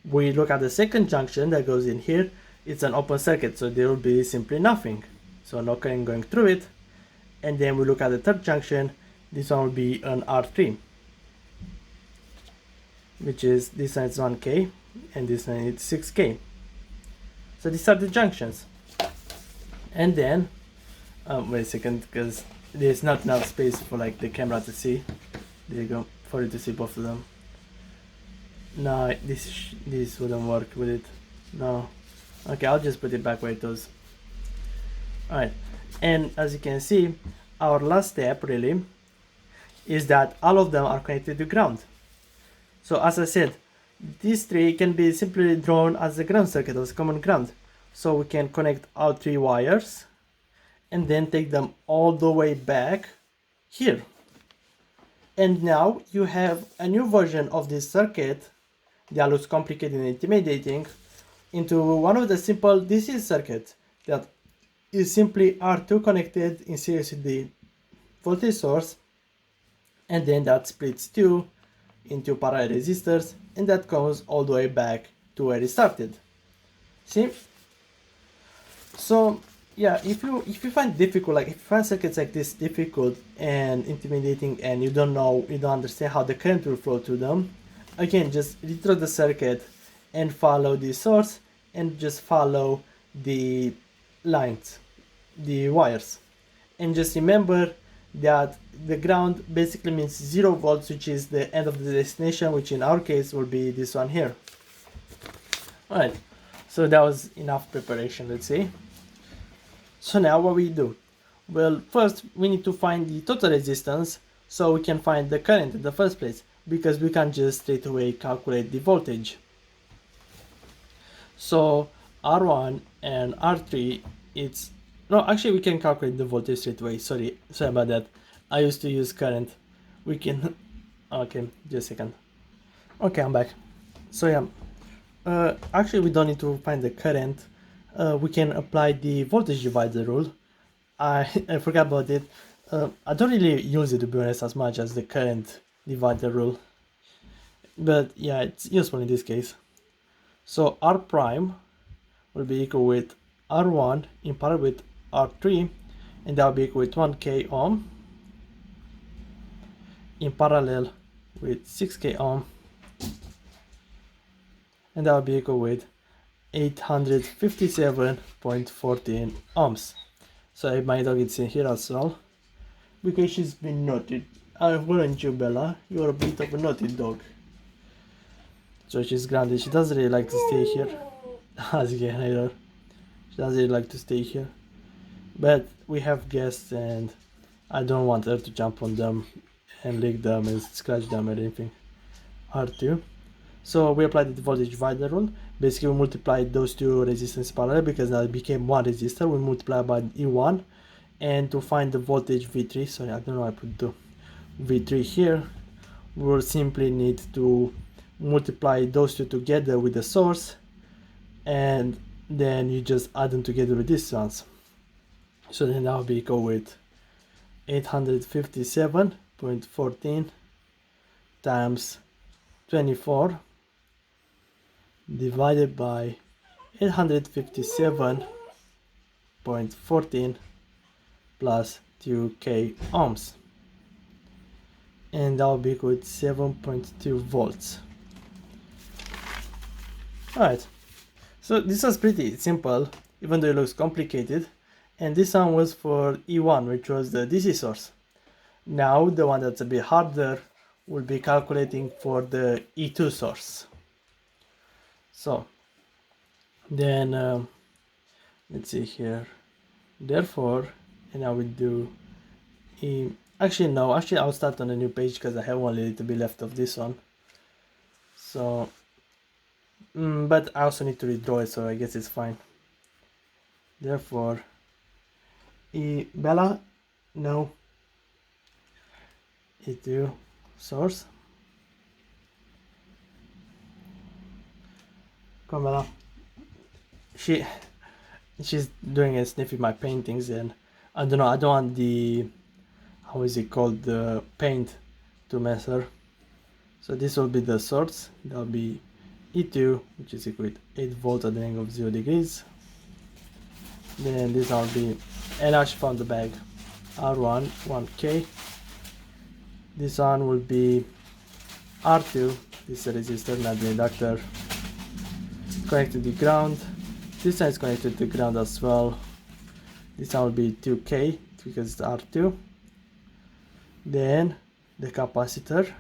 We look at the second junction that goes in here, it's an open circuit, so there will be simply nothing. So no current going through it. And then we look at the third junction, this one will be an R3, which is this one is 1K and this one is 6K. So these are the junctions. And then, wait a second, because there's not enough space for like the camera to see. There you go, for you to see both of them. No, this wouldn't work with it. No. Okay, I'll just put it back where it was. Alright, and as you can see, our last step really is that all of them are connected to ground. So as I said, these three can be simply drawn as a ground circuit, as a common ground. So we can connect all 3 wires and then take them all the way back here. And now you have a new version of this circuit that looks complicated and intimidating into one of the simple DC circuits that is simply R2 connected in series with the voltage source, and then that splits 2 into parallel resistors, and that goes all the way back to where it started. See? So yeah, if you find difficult, like if you find circuits like this difficult and intimidating and you don't understand how the current will flow through them, again, just redraw the circuit and follow the source and just follow the lines, the wires. And just remember that the ground basically means 0 volts, which is the end of the destination, which in our case will be this one here. Alright, so that was enough preparation, let's say. So now what we do? Well, first we need to find the total resistance so we can find the current in the first place, because we can't just straight away calculate the voltage. So R1 and R3, actually we can calculate the voltage straight away. Sorry about that. I used to use current. We can, okay, just a second. Okay, I'm back. So yeah, actually we don't need to find the current. We can apply the voltage divider rule. I forgot about it. I don't really use it, to be honest, as much as the current divider rule. But yeah, it's useful in this case. So R prime will be equal with R1 in parallel with R3, and that will be equal with 1K ohm in parallel with 6K ohm, and that will be equal with 857.14 ohms. So my dog is in here as well, because she's been naughty. Weren't you, Bella? You're a bit of a naughty dog. So she's grounded. She doesn't really like to stay here. As you can hear, she doesn't really like to stay here. But we have guests and I don't want her to jump on them and lick them and scratch them or anything. R2. So we applied the voltage divider rule. Basically we multiplied those two resistors parallel because now it became one resistor. We multiply by E1, and to find the voltage V3, sorry, I don't know why I put the V3 here, we'll simply need to multiply those two together with the source, and then you just add them together with these ones. So then that will be equal with 857.14 times 24 divided by 857.14 plus 2K ohms, and that will be equal to 7.2 volts. Alright, so this was pretty simple, even though it looks complicated, and this one was for E1, which was the DC source. Now the one that's a bit harder will be calculating for the E2 source. So then let's see here, therefore, and I will do actually no, actually I'll start on a new page because I have only a little bit left of this one. So but I also need to redraw it, so I guess it's fine. Therefore Bella, no, E2 source, come Bella. She's doing a sniffing my paintings, and I don't know, I don't want the, how is it called, the paint to mess her. So this will be the source, that will be E2, which is equal to 8 volts at an angle of 0 degrees. Then this will be, and I actually found the bag, R1 1K. This one will be R2, this is a resistor, not the inductor, connected to the ground. This one is connected to the ground as well. This one will be 2K because it's R2. Then the capacitor,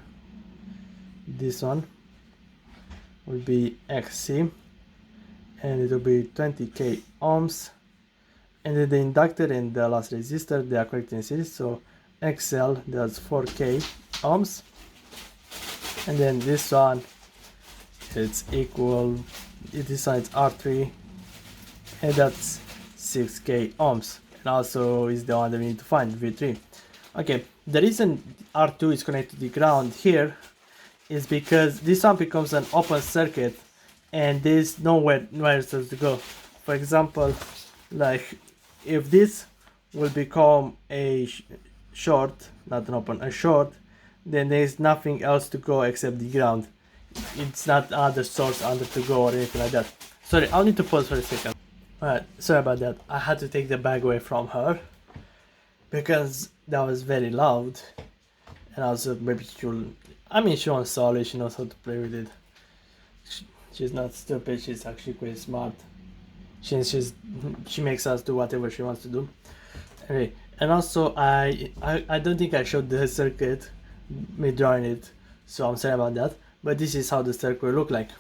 this one will be XC, and it will be 20K ohms. And then the inductor and the last resistor, they are connected in series, so XL, that's 4K ohms. And then this one, it's equal, this one is R3, and that's 6K ohms, and also is the one that we need to find, V3. Okay, the reason R2 is connected to the ground here is because this one becomes an open circuit and there's nowhere it's supposed to go. For example, like if this will become a short, not an open, a short, then there's nothing else to go except the ground. It's not other source under to go or anything like that. Sorry, I'll need to pause for a second. Alright, sorry about that. I had to take the bag away from her because that was very loud, and also maybe she wants solid, she knows how to play with it. She's not stupid, she's actually quite smart. She makes us do whatever she wants to do. Anyway, and also I don't think I showed the circuit, me drawing it, so I'm sorry about that. But this is how the circuit will look like.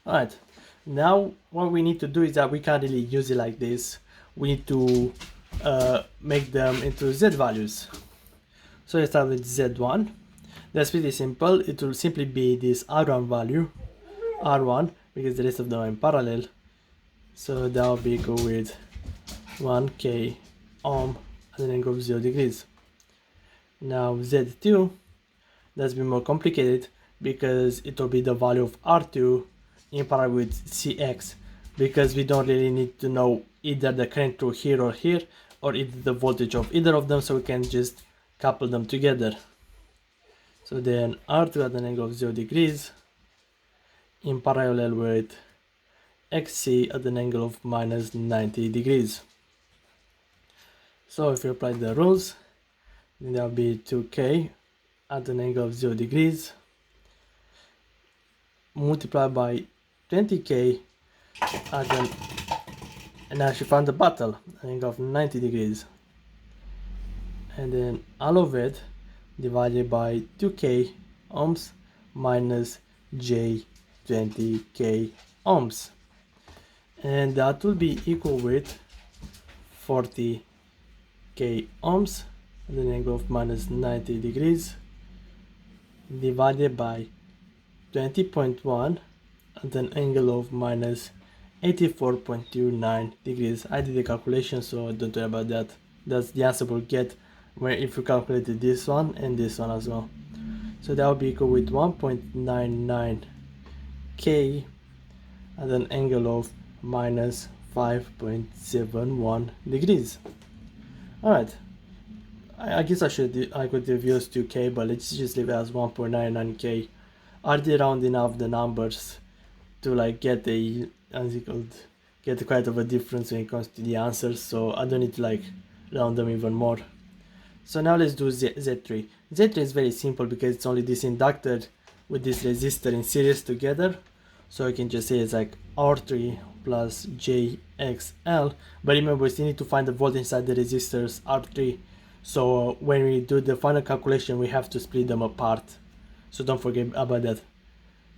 Alright, now what we need to do is that we can't really use it like this. We need to make them into Z values. So let's start with Z1. That's pretty simple. It will simply be this R1 value, R1, because the rest of them are in parallel. So that will be equal with 1K ohm at an angle of 0 degrees. Now Z2, that's a bit more complicated because it will be the value of R2 in parallel with CX, because we don't really need to know either the current through here or either the voltage of either of them, so we can just couple them together. So then R2 at an angle of 0 degrees in parallel with XC at an angle of minus 90 degrees. So if you apply the rules, then that will be 2K at an angle of 0 degrees multiplied by 20K at an, and now she found the battle, an angle of 90 degrees, and then all of it divided by 2K ohms minus J 20K ohms, and that will be equal with 40K ohms at an angle of minus 90 degrees divided by 20.1 at an angle of minus 84.29 degrees. I did the calculation, so don't worry about that. That's the answer we'll get where if you calculated this one and this one as well. So that will be equal with 1.99 K at an angle of minus 5.71 degrees. Alright, I guess I could have used 2K, but let's just leave it as 1.99 K. I did rounding off the numbers to like get quite of a difference when it comes to the answers, so I don't need to like round them even more. So now let's do Z3. Z3 is very simple because it's only this inductor with this resistor in series together. So I can just say it's like R3 plus JXL. But remember, we still need to find the voltage inside the resistors R3. So when we do the final calculation, we have to split them apart. So don't forget about that.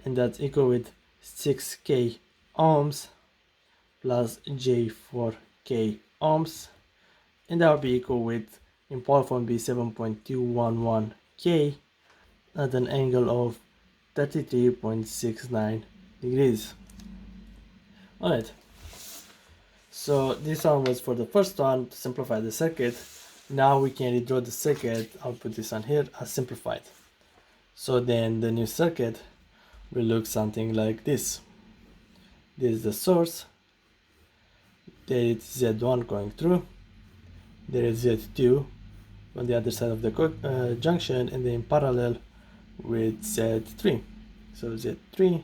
And that's equal with 6K ohms plus J for K ohms, and that will be equal with, in polar form, be 7.211 K at an angle of 33.69 degrees. Alright, so this one was for the first one to simplify the circuit. Now we can redraw the circuit. I'll put this on here as simplified. So then the new circuit will look something like this. This is the source, there is Z1 going through, there is Z2 on the other side of the junction, and then parallel with Z3. So Z3,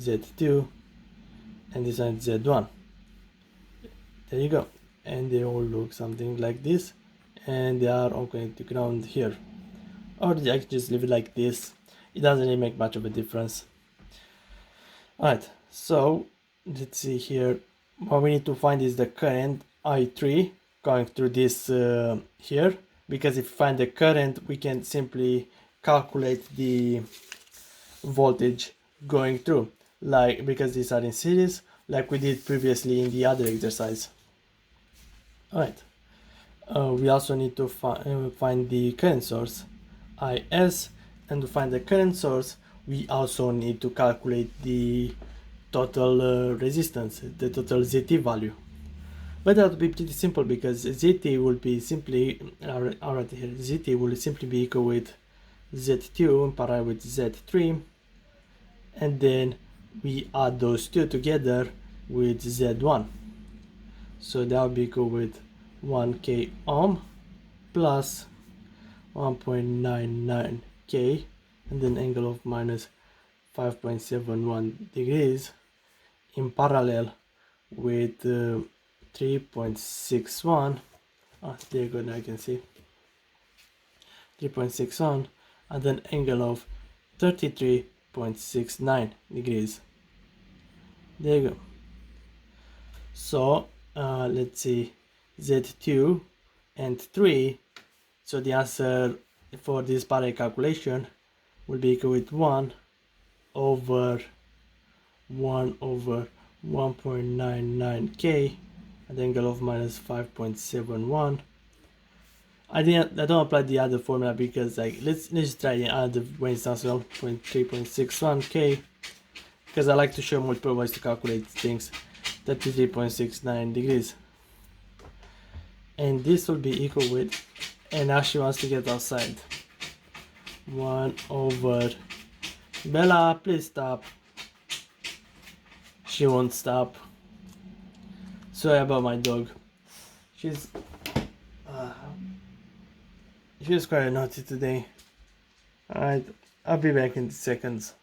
Z2, and this one is Z1. There you go. And they all look something like this, and they are all connected to ground here. Or I can just leave it like this. It doesn't really make much of a difference. Alright, so let's see here. What we need to find is the current I3 going through this here, because if we find the current, we can simply calculate the voltage going through, like, because these are in series, like we did previously in the other exercise. Alright, we also need to find the current source IS, and to find the current source we also need to calculate the total resistance, the total ZT value. But that would be pretty simple, because ZT will be simply, alright here, ZT will simply be equal with Z2 in parallel with Z3, and then we add those two together with Z1. So that will be equal with 1K ohm plus 1.99 K, and then angle of minus 5.71 degrees in parallel with 3.61. There you go, now you can see 3.61 and an angle of 33.69 degrees. There you go. So let's see, Z2 and 3. So the answer for this parallel calculation will be equal with 1 over 1.99K at the angle of minus 5.71. I don't apply the other formula because, like, let's try the other ways as well. 3.61K, because I like to show multiple ways to calculate things. 33.69 degrees, and this will be equal with, and now she wants to get outside, 1 over, Bella, please stop. She won't stop. Sorry about my dog. She's quite naughty today. Alright, I'll be back in seconds.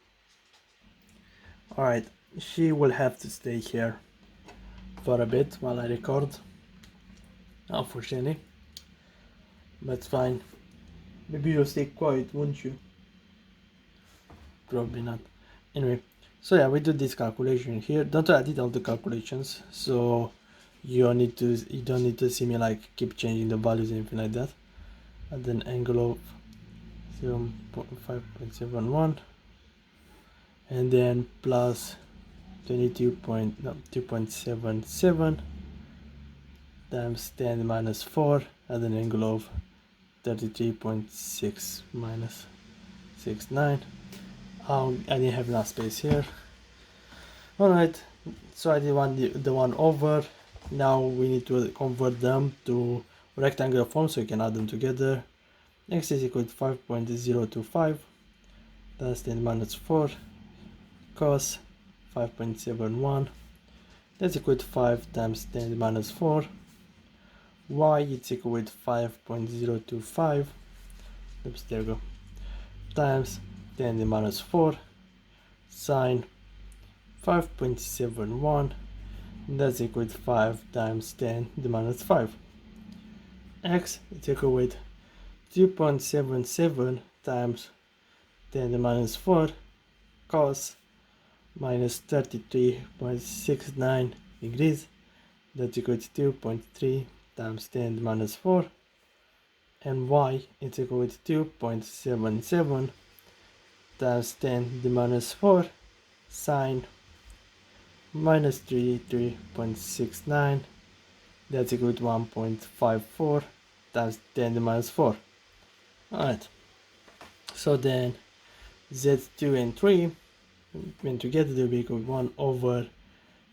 Alright, she will have to stay here for a bit while I record, unfortunately, but fine. Maybe you'll stay quiet, won't you? Probably not. Anyway, so yeah, we do this calculation here. Don't I did all the calculations, so you don't need to see me like keep changing the values or anything like that. And then angle of 5.71, and then plus 2.77 times 10 minus 4 at an angle of 33.6 minus 69. I didn't have enough space here. Alright, so I did the one over. Now we need to convert them to rectangular form so we can add them together. X is equal to 5.025, that's 10 minus 4 cos 5.71, that's equal to 5 times 10 minus 4. Y is equal with 5.025, oops, there we go, times 10 to the minus 4 sine 5.71, that's equal to 5 times 10 to the minus 5. X is equal with 2.77 times 10 to the minus 4 cos minus 33.69 degrees, that's equal to 2.3 times 10 to the minus 4, and y is equal with 2.77 times 10 to the minus 4 sine minus 3.69, that's equal to 1.54 times 10 to the minus 4. Alright, so then z2 and 3 when together they'll be equal to 1 over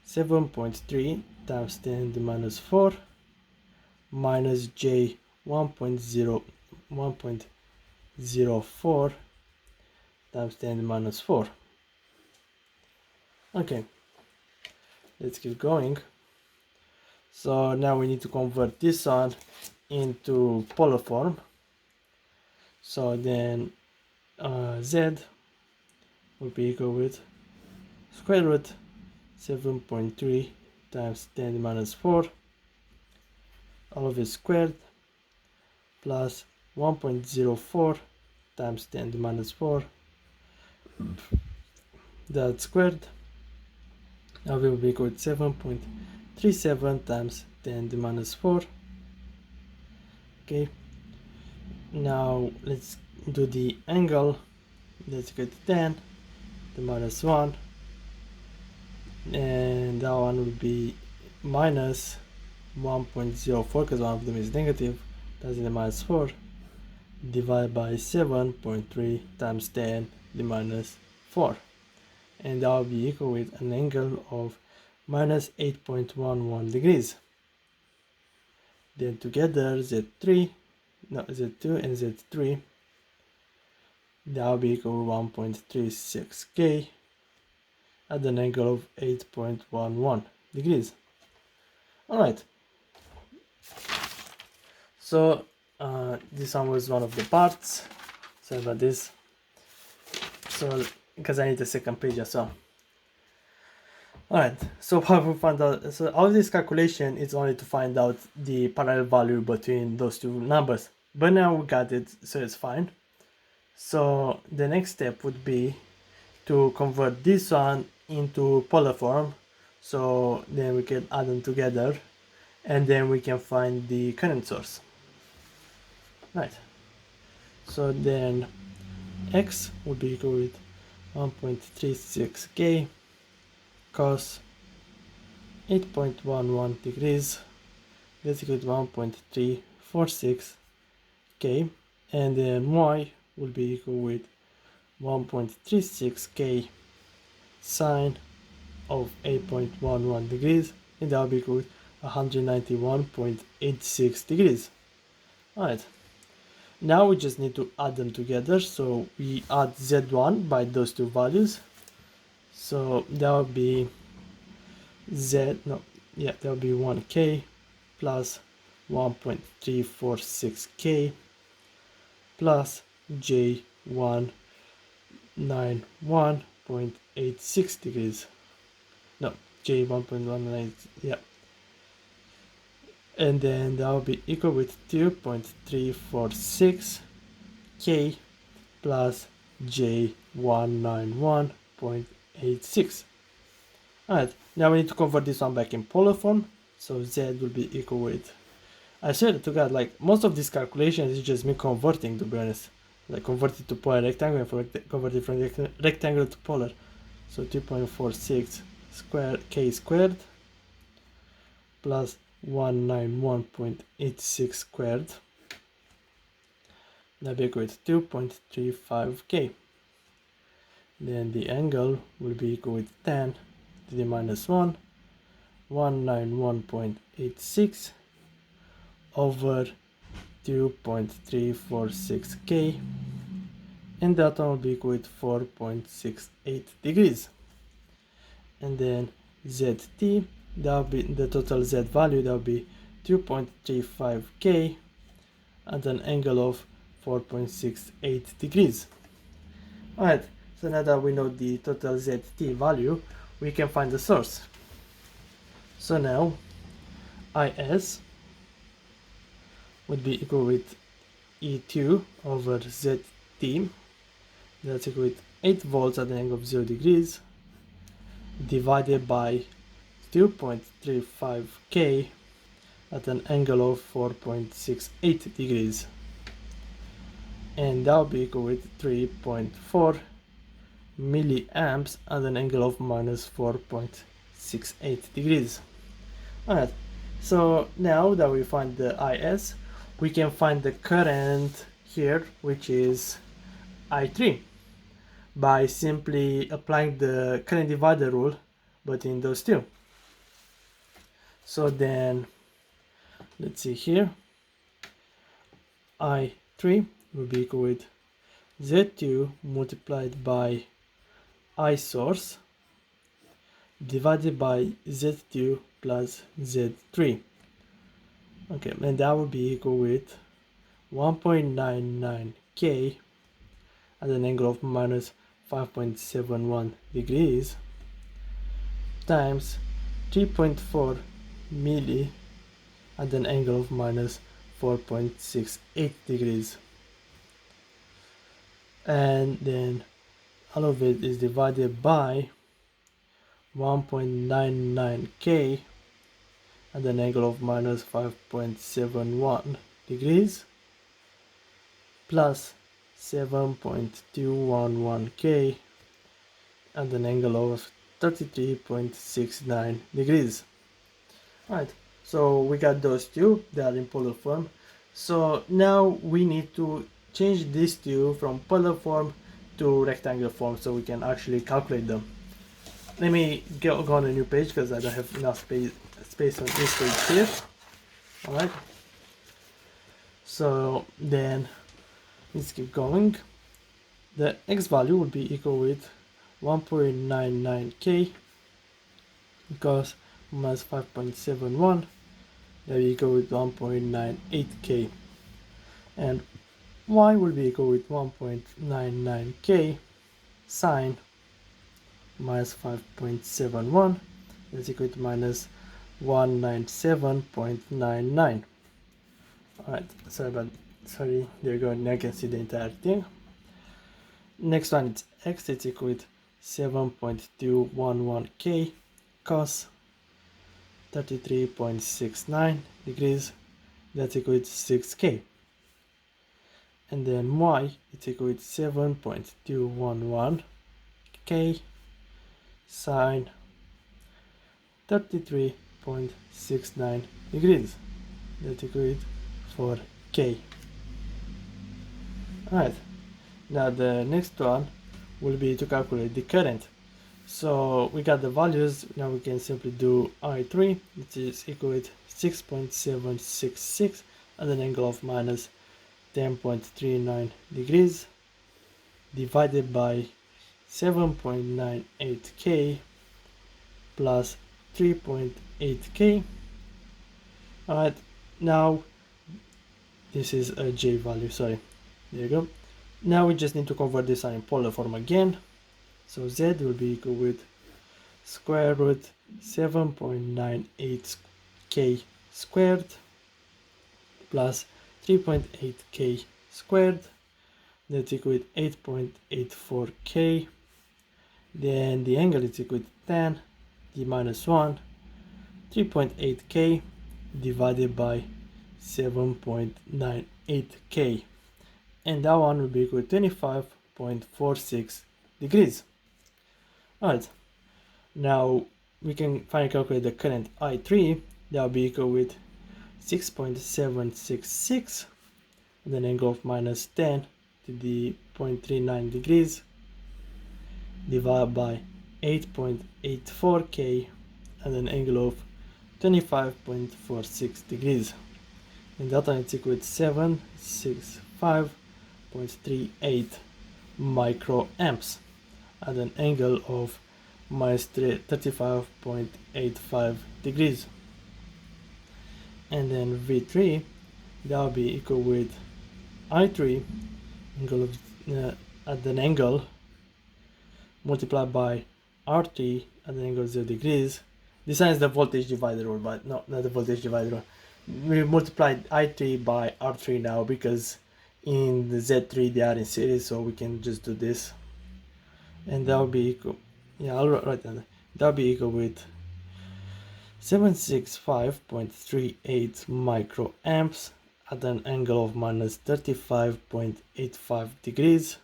7.3 times 10 to the minus 4 minus j 1.04 times 10 to the minus 4. Okay, let's keep going. So now we need to convert this one into polar form. So then z will be equal with square root 7.3 times 10 to the minus 4, all of it squared, plus 1.04 times 10 to the minus 4, that squared, now we will be equal to 7.37 times 10 to the minus 4. Okay, now let's do the angle. Let's get 10 to the minus 1, and that one will be minus 1.04 because one of them is negative, that's in the minus 4, divided by 7.3 times 10 to the minus 4, and that will be equal with an angle of minus 8.11 degrees. Then together z2 and z3, that will be equal to 1.36k at an angle of 8.11 degrees. Alright, so this one was one of the parts. Sorry about this. So because I need a second page as well. Alright, so how we find out, so all this calculation is only to find out the parallel value between those two numbers, but now we got it, so it's fine. So the next step would be to convert this one into polar form, so then we can add them together and then we can find the current source. Right, so then x would be equal with 1.36k cos 8.11 degrees, that's equal to 1.346k, and then y will be equal with 1.36k sine of 8.11 degrees, and that will be equal to 191.86 degrees. Alright, now we just need to add them together, so we add z1 by those two values, so that will be that will be 1k plus 1.346k plus j 191.86 degrees. No, j 1.19, yeah. And then that will be equal with 2.346k plus j 191.86. Alright, now we need to convert this one back in polar form, so z will be equal with, I swear to God, like most of these calculations is just me converting, to be honest, like convert it to polar rectangle and convert it from rectangle to polar. So 2.46 k squared plus 191.86 squared, that will be equal to 2.35k. Then the angle will be equal with 10 to the minus 1, 191.86 over 2.346k, and that one will be equal to 4.68 degrees. And then zt, that will be the total z value, that will be 2.35k at an angle of 4.68 degrees. Alright, so now that we know the total zt value, we can find the source. So now is would be equal with E2 over ZT, that's equal with 8 volts at an angle of 0 degrees, divided by 2.35k at an angle of 4.68 degrees, and that will be equal with 3.4 milliamps at an angle of minus 4.68 4.68 degrees. Alright, so now that we find the IS, we can find the current here, which is I3, by simply applying the current divider rule between those two. So then, let's see here, I3 will be equal with Z2 multiplied by I source divided by Z2 plus Z3. Okay, and that will be equal with 1.99k at an angle of minus 5.71 degrees times 3.4 milli at an angle of minus 4.68 degrees, and then all of it is divided by 1.99k at an angle of minus 5.71 degrees plus 7.211k at an angle of 33.69 degrees. Alright, so we got those two, they are in polar form. So now we need to change these two from polar form to rectangular form so we can actually calculate them. Let me go on a new page because I don't have enough space on this page here. Alright, so then let's keep going. The x value would be equal with 1.99k because minus 5.71, that will equal with 1.98k, and y will be equal with 1.99k sine minus 5.71, that's equal to minus 197.99. Alright, sorry, there you go, now you can see the entire thing. Next one is x, it's equal with 7.211k cos 33.69 degrees, that's equal to 6k. And then y, it's equal with 7.211k sine 33.69 degrees, that's equal to 4k. Alright, now the next one will be to calculate the current. So we got the values, now we can simply do I3, which is equal with 6.766 at an angle of minus 10.39 degrees divided by 7.98k plus 3.8k. Alright, now this is a j value, sorry, there you go. Now we just need to convert this in polar form again. So z will be equal with square root 7.98k squared plus 3.8k squared, that's equal with 8.84k. Then the angle is equal to tan d minus 1, 3.8k divided by 7.98k, and that one will be equal to 25.46 degrees. Alright, now we can finally calculate the current I3, that will be equal with 6.766 with an angle of minus 10 to the 0.39 degrees divided by 8.84k at an angle of 25.46 degrees, and that one is equal to 765.38 microamps at an angle of minus 35.85 degrees. And then V3, that will be equal with I3 angle of, at an angle multiplied by R3 at an angle of 0 degrees. This one is the voltage divider rule, but no, not the voltage divider rule. We multiplied I3 by R3 now because in the Z3 they are in series, so we can just do this. And that will be equal, yeah, I'll write that. That will be equal with 765.38 microamps at an angle of minus 35.85 degrees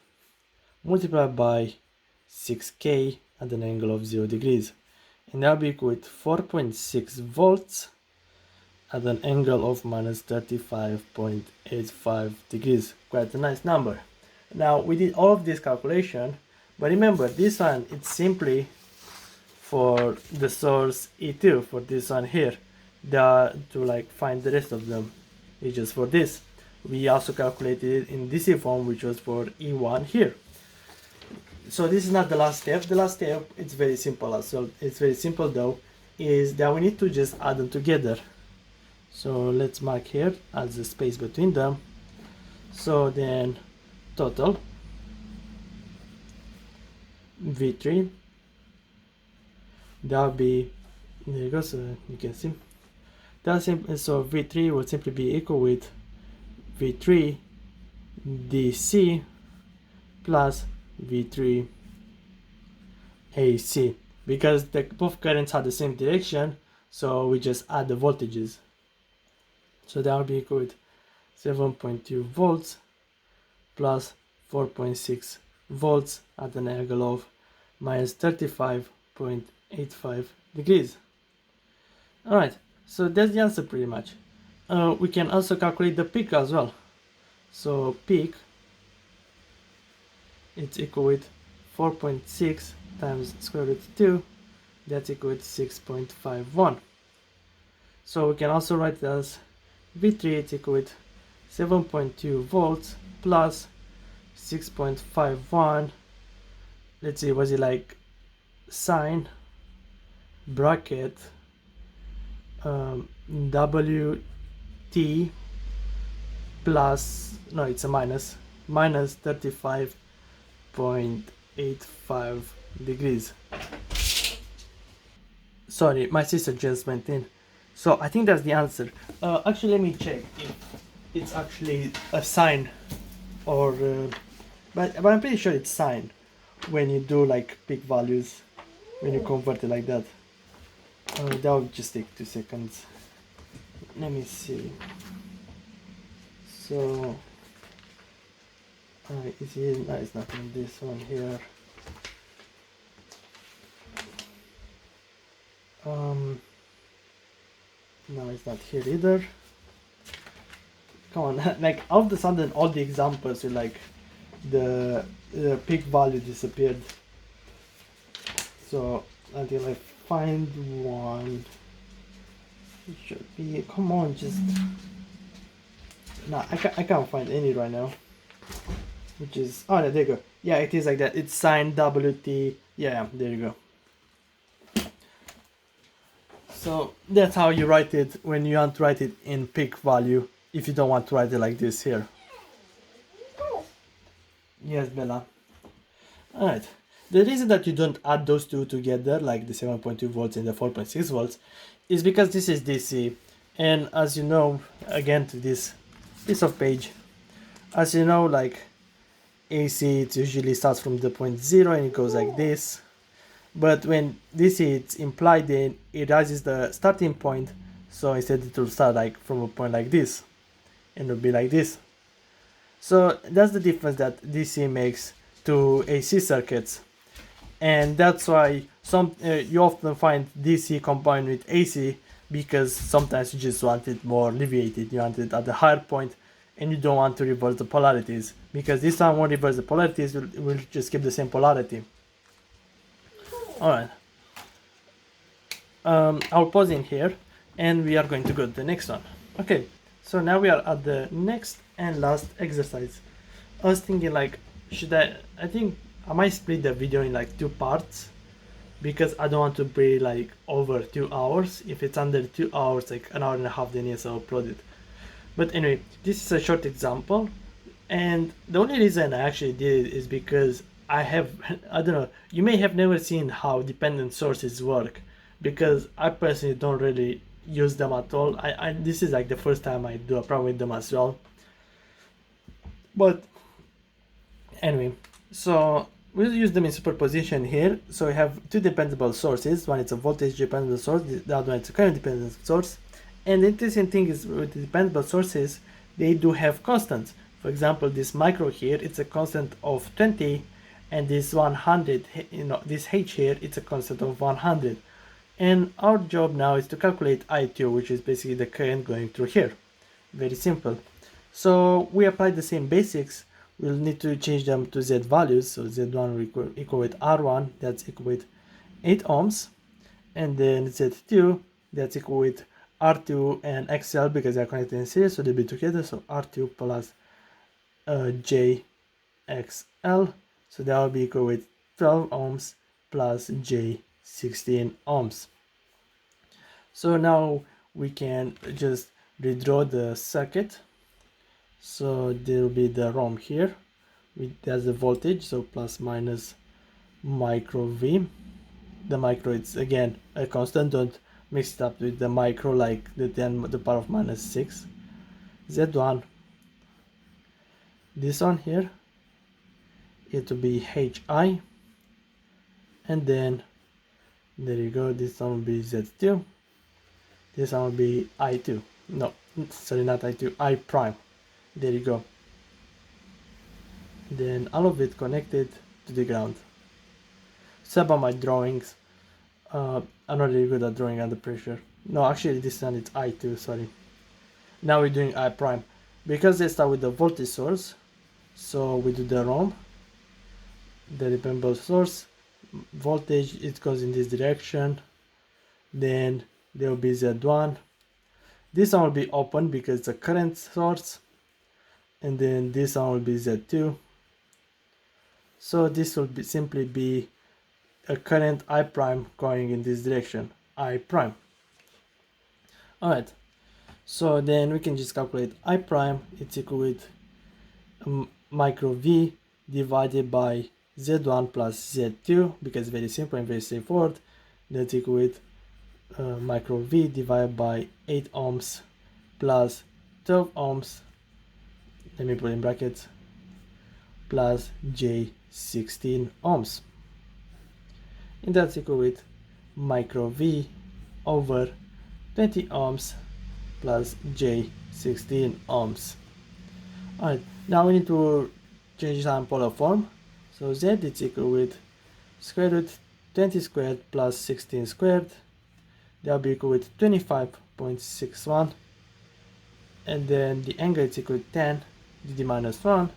multiplied by 6k at an angle of 0 degrees. and that'll be equal with 4.6 volts at an angle of minus 35.85 degrees. Quite a nice number. Now we did all of this calculation, but remember this one, it's simply for the source E2, for this one here. To like find the rest of them, it's just for this. We also calculated it in DC form, which was for E1 here. So this is not the last step. The last step, it's very simple. So it's very simple though, is that we need to just add them together. So let's mark here as the space between them. So then total V3, that'll be, there you go, so you can see that's simple. So V3 will simply be equal with V3 DC plus V3 AC, because both currents have the same direction, so we just add the voltages. So that will be equal with 7.2 volts plus 4.6 volts at an angle of minus 35.85 degrees. Alright, so that's the answer pretty much. We can also calculate the peak as well. So peak, it's equal with 4.6 times square root 2, that's equal to 6.51. So we can also write it as V3 is equal with 7.2 volts plus 6.51. Let's see, was it like sine bracket WT plus, no, it's a minus 35.85 degrees. Sorry, my sister just went in. So I think that's the answer. Actually, let me check if it's actually a sine or but I'm pretty sure it's sine when you do like peak values, when you convert it like that. That will just take 2 seconds. Let me see. So is it, no, it's not in this one here. No, it's not here either. Come on, like all of a sudden all the examples are like the peak value disappeared. So until I find one, it should be, come on, just no, I can't find any right now. Which is, oh no, there you go. Yeah, it is like that. It's sine WT. Yeah, there you go. So that's how you write it when you want to write it in peak value, if you don't want to write it like this here. Yes, Bella. Alright. The reason that you don't add those two together, like the 7.2 volts and the 4.6 volts, is because this is DC. And as you know, again to this piece of page, as you know, like AC, it usually starts from the point 0 and it goes like this. But when DC it's implied, then it rises the starting point, so instead it will start like from a point like this and it'll be like this. So that's the difference that DC makes to AC circuits, and that's why you often find DC combined with AC, because sometimes you just want it more alleviated, you want it at the higher point and you don't want to reverse the polarities, because this time won't reverse the polarities, will just keep the same polarity. Alright, I'll pause in here and we are going to go to the next one. Okay, so now we are at the next and last exercise. I was thinking like, I think I might split the video in like 2 parts, because I don't want to be like over 2 hours. If it's under 2 hours, like an hour and a half, then yes, I'll upload it. But anyway, this is a short example, and the only reason I actually did it is because I don't know, you may have never seen how dependent sources work, because I personally don't really use them at all. This is like the first time I do a problem with them as well. But anyway, so we'll use them in superposition here. So we have 2 dependable sources. One is a voltage dependent source, the other one is a current dependent source. And the interesting thing is with the dependable sources, they do have constants. For example, this micro here, it's a constant of 20, and this 100, this H here, it's a constant of 100. And our job now is to calculate I2, which is basically the current going through here. Very simple. So we apply the same basics. We'll need to change them to Z values. So Z1 will equal with R1, that's equal with 8 ohms. And then Z2, that's equal with R2 and XL because they're connected in series, so they'll be together. So R2 plus JXL, so that will be equal with 12 ohms plus J16 ohms. So now we can just redraw the circuit. So there will be the ROM here. There's the voltage, so plus minus micro V. The micro, it's again a constant, don't mix it up with the micro like the 10 to the power of minus 6. Z1, this one here, it will be HI, and then there you go, this one will be Z2, this one will be I2, no, sorry, not I2, I prime, there you go. Then all of it connected to the ground. So about my drawings, I'm not really good at drawing under pressure. No, actually this one it's I2, sorry. Now we're doing I prime. Because they start with the voltage source, so we do the ROM, the dependable source, voltage, it goes in this direction, then there will be Z1. This one will be open because it's a current source, and then this one will be Z2. So this will simply be a current I prime going in this direction, I prime. Alright, so then we can just calculate I prime, it's equal with micro V divided by Z1 plus Z2, because very simple and very straightforward. That's equal with micro V divided by 8 ohms plus 12 ohms, let me put in brackets, plus J16 ohms. And that's equal with micro V over 20 ohms plus J16 ohms. Alright, now we need to change some polar form. So Z is equal with square root 20 squared plus 16 squared. That will be equal with 25.61. And then the angle is equal to 10 dd minus 1.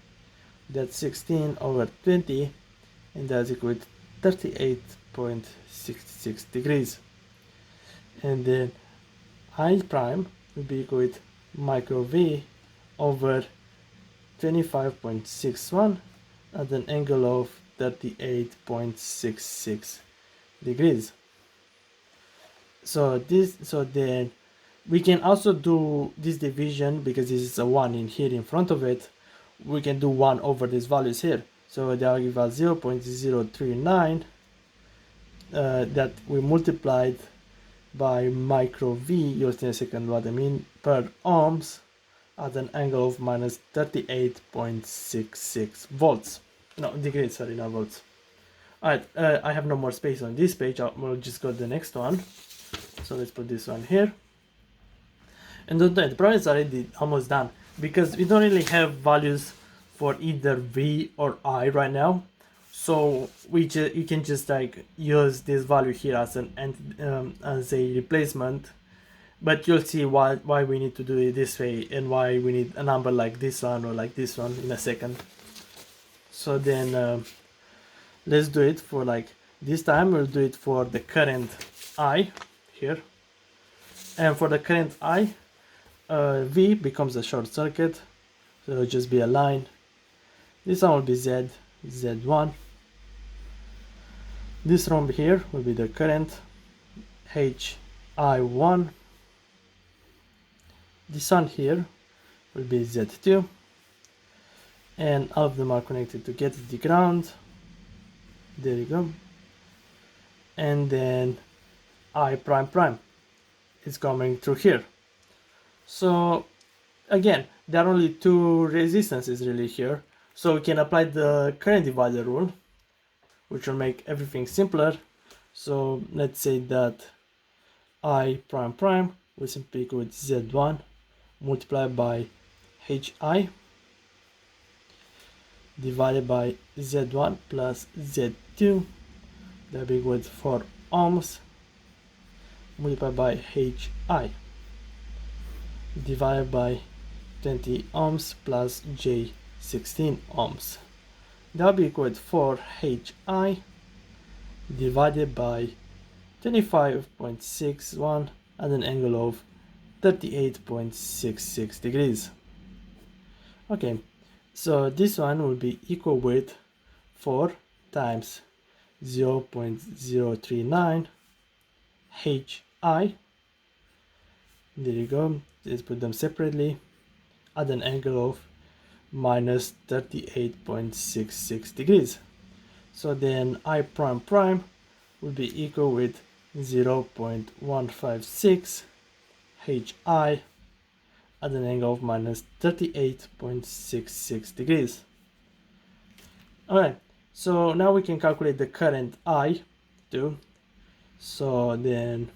That's 16 over 20. And that's equal to 38.66 degrees. And then I prime will be equal with micro V over 25.61 at an angle of 38.66 degrees. So then we can also do this division, because this is a 1 in here in front of it. We can do 1 over these values here. So that will give us 0.039 that we multiplied by micro V, you'll see in a second what I mean, per ohms at an angle of minus 38.66 volts. No, degrees, sorry, not volts. Alright, I have no more space on this page, we'll just go to the next one. So let's put this one here. And the problem is already almost done, because we don't really have values for either V or I right now. So you can just like use this value here as as a replacement, but you'll see why we need to do it this way and why we need a number like this one or like this one in a second. So then let's do it for, like, this time we'll do it for the current I here, and for the current I, V becomes a short circuit, so it'll just be a line. This one will be Z1. This romb here will be the current HI1. This one here will be Z2, and all of them are connected to get the ground. There you go. And then I prime prime is coming through here. So again, there are only two resistances really here, so we can apply the current divider rule, which will make everything simpler. So let's say that I prime prime will simply equal with Z1 multiplied by HI divided by Z1 plus Z2, that will be equal to 4 ohms multiplied by HI divided by 20 ohms plus J 16 ohms. That will be equal to 4 HI divided by 25.61 at an angle of 38.66 degrees. Okay, so this one will be equal with 4 times 0.039 HI. There you go. Let's put them separately at an angle of minus 38.66 degrees. So then I prime prime will be equal with 0.156 HI at an angle of minus 38.66 degrees. Alright, so now we can calculate the current I2. So then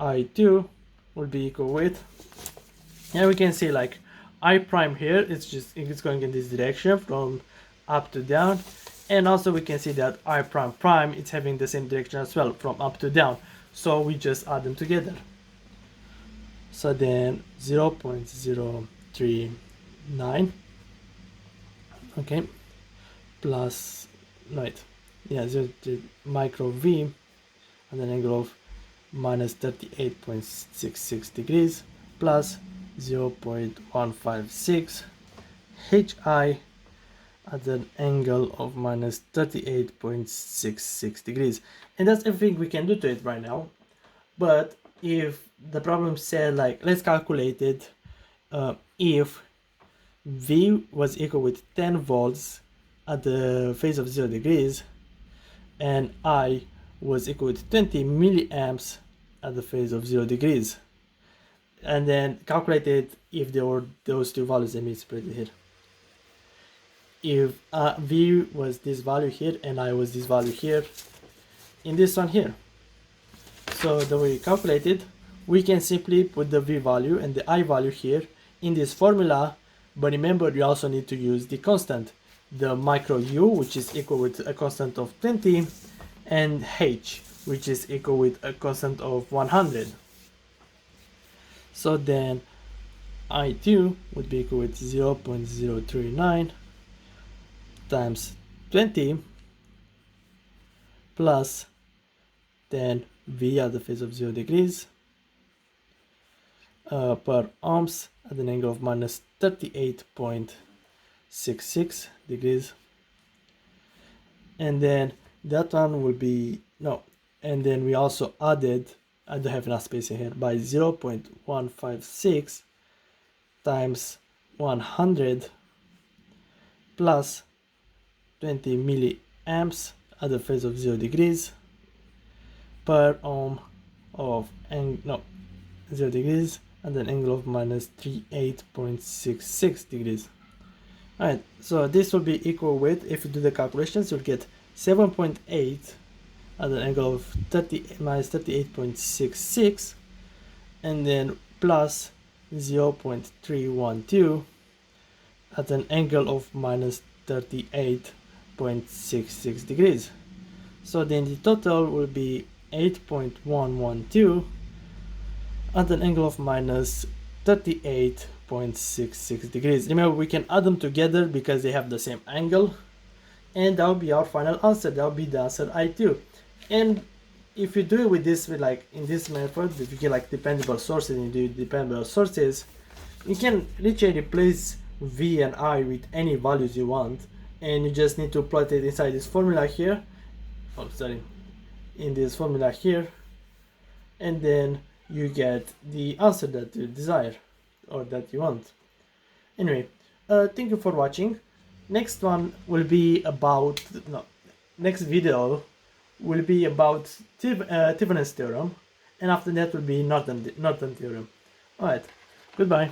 I2 will be equal with, and we can see like I prime here, it's going in this direction from up to down, and also we can see that I prime prime, it's having the same direction as well from up to down, so we just add them together. So then 0.039, okay, plus, right, yeah, 0 micro V at an angle of minus 38.66 degrees plus 0.156 HI at an angle of minus 38.66 degrees. And that's everything we can do to it right now. But if the problem said like, let's calculate it if V was equal with 10 volts at the phase of 0 degrees and I was equal to 20 milliamps at the phase of 0 degrees, and then calculate it if there were those two values that we separated here. If V was this value here and I was this value here in this one here, so the way we calculate it, we can simply put the V value and the I value here in this formula, but remember you also need to use the constant, the micro U, which is equal with a constant of 20, and H, which is equal with a constant of 100. So then I2 would be equal with 0.039 times 20 plus then V at the phase of 0 degrees per ohms at an angle of minus 38.66 degrees, and then that one will be no, and then we also added, I don't have enough space here, by 0.156 times 100 plus 20 milliamps at the phase of 0 degrees per ohm of 0 degrees at an angle of minus 38.66 degrees. Alright, so this will be equal with, if you do the calculations, you'll get 7.8 at an angle of minus 38.66, and then plus 0.312 at an angle of minus 38.66 degrees. So then the total will be 8.112 at an angle of minus 38.66 degrees. Remember, we can add them together because they have the same angle, and that will be our final answer. That will be the answer I2. And if you do it with this, with like in this method, if you get like dependable sources and you do dependable sources, you can literally replace V and I with any values you want, and you just need to plot it inside this formula here. Oh, sorry, in this formula here, and then you get the answer that you desire or that you want. Anyway, thank you for watching. Next one will be about, next video will be about Thevenin's theorem, and after that will be Norton theorem. Alright, goodbye.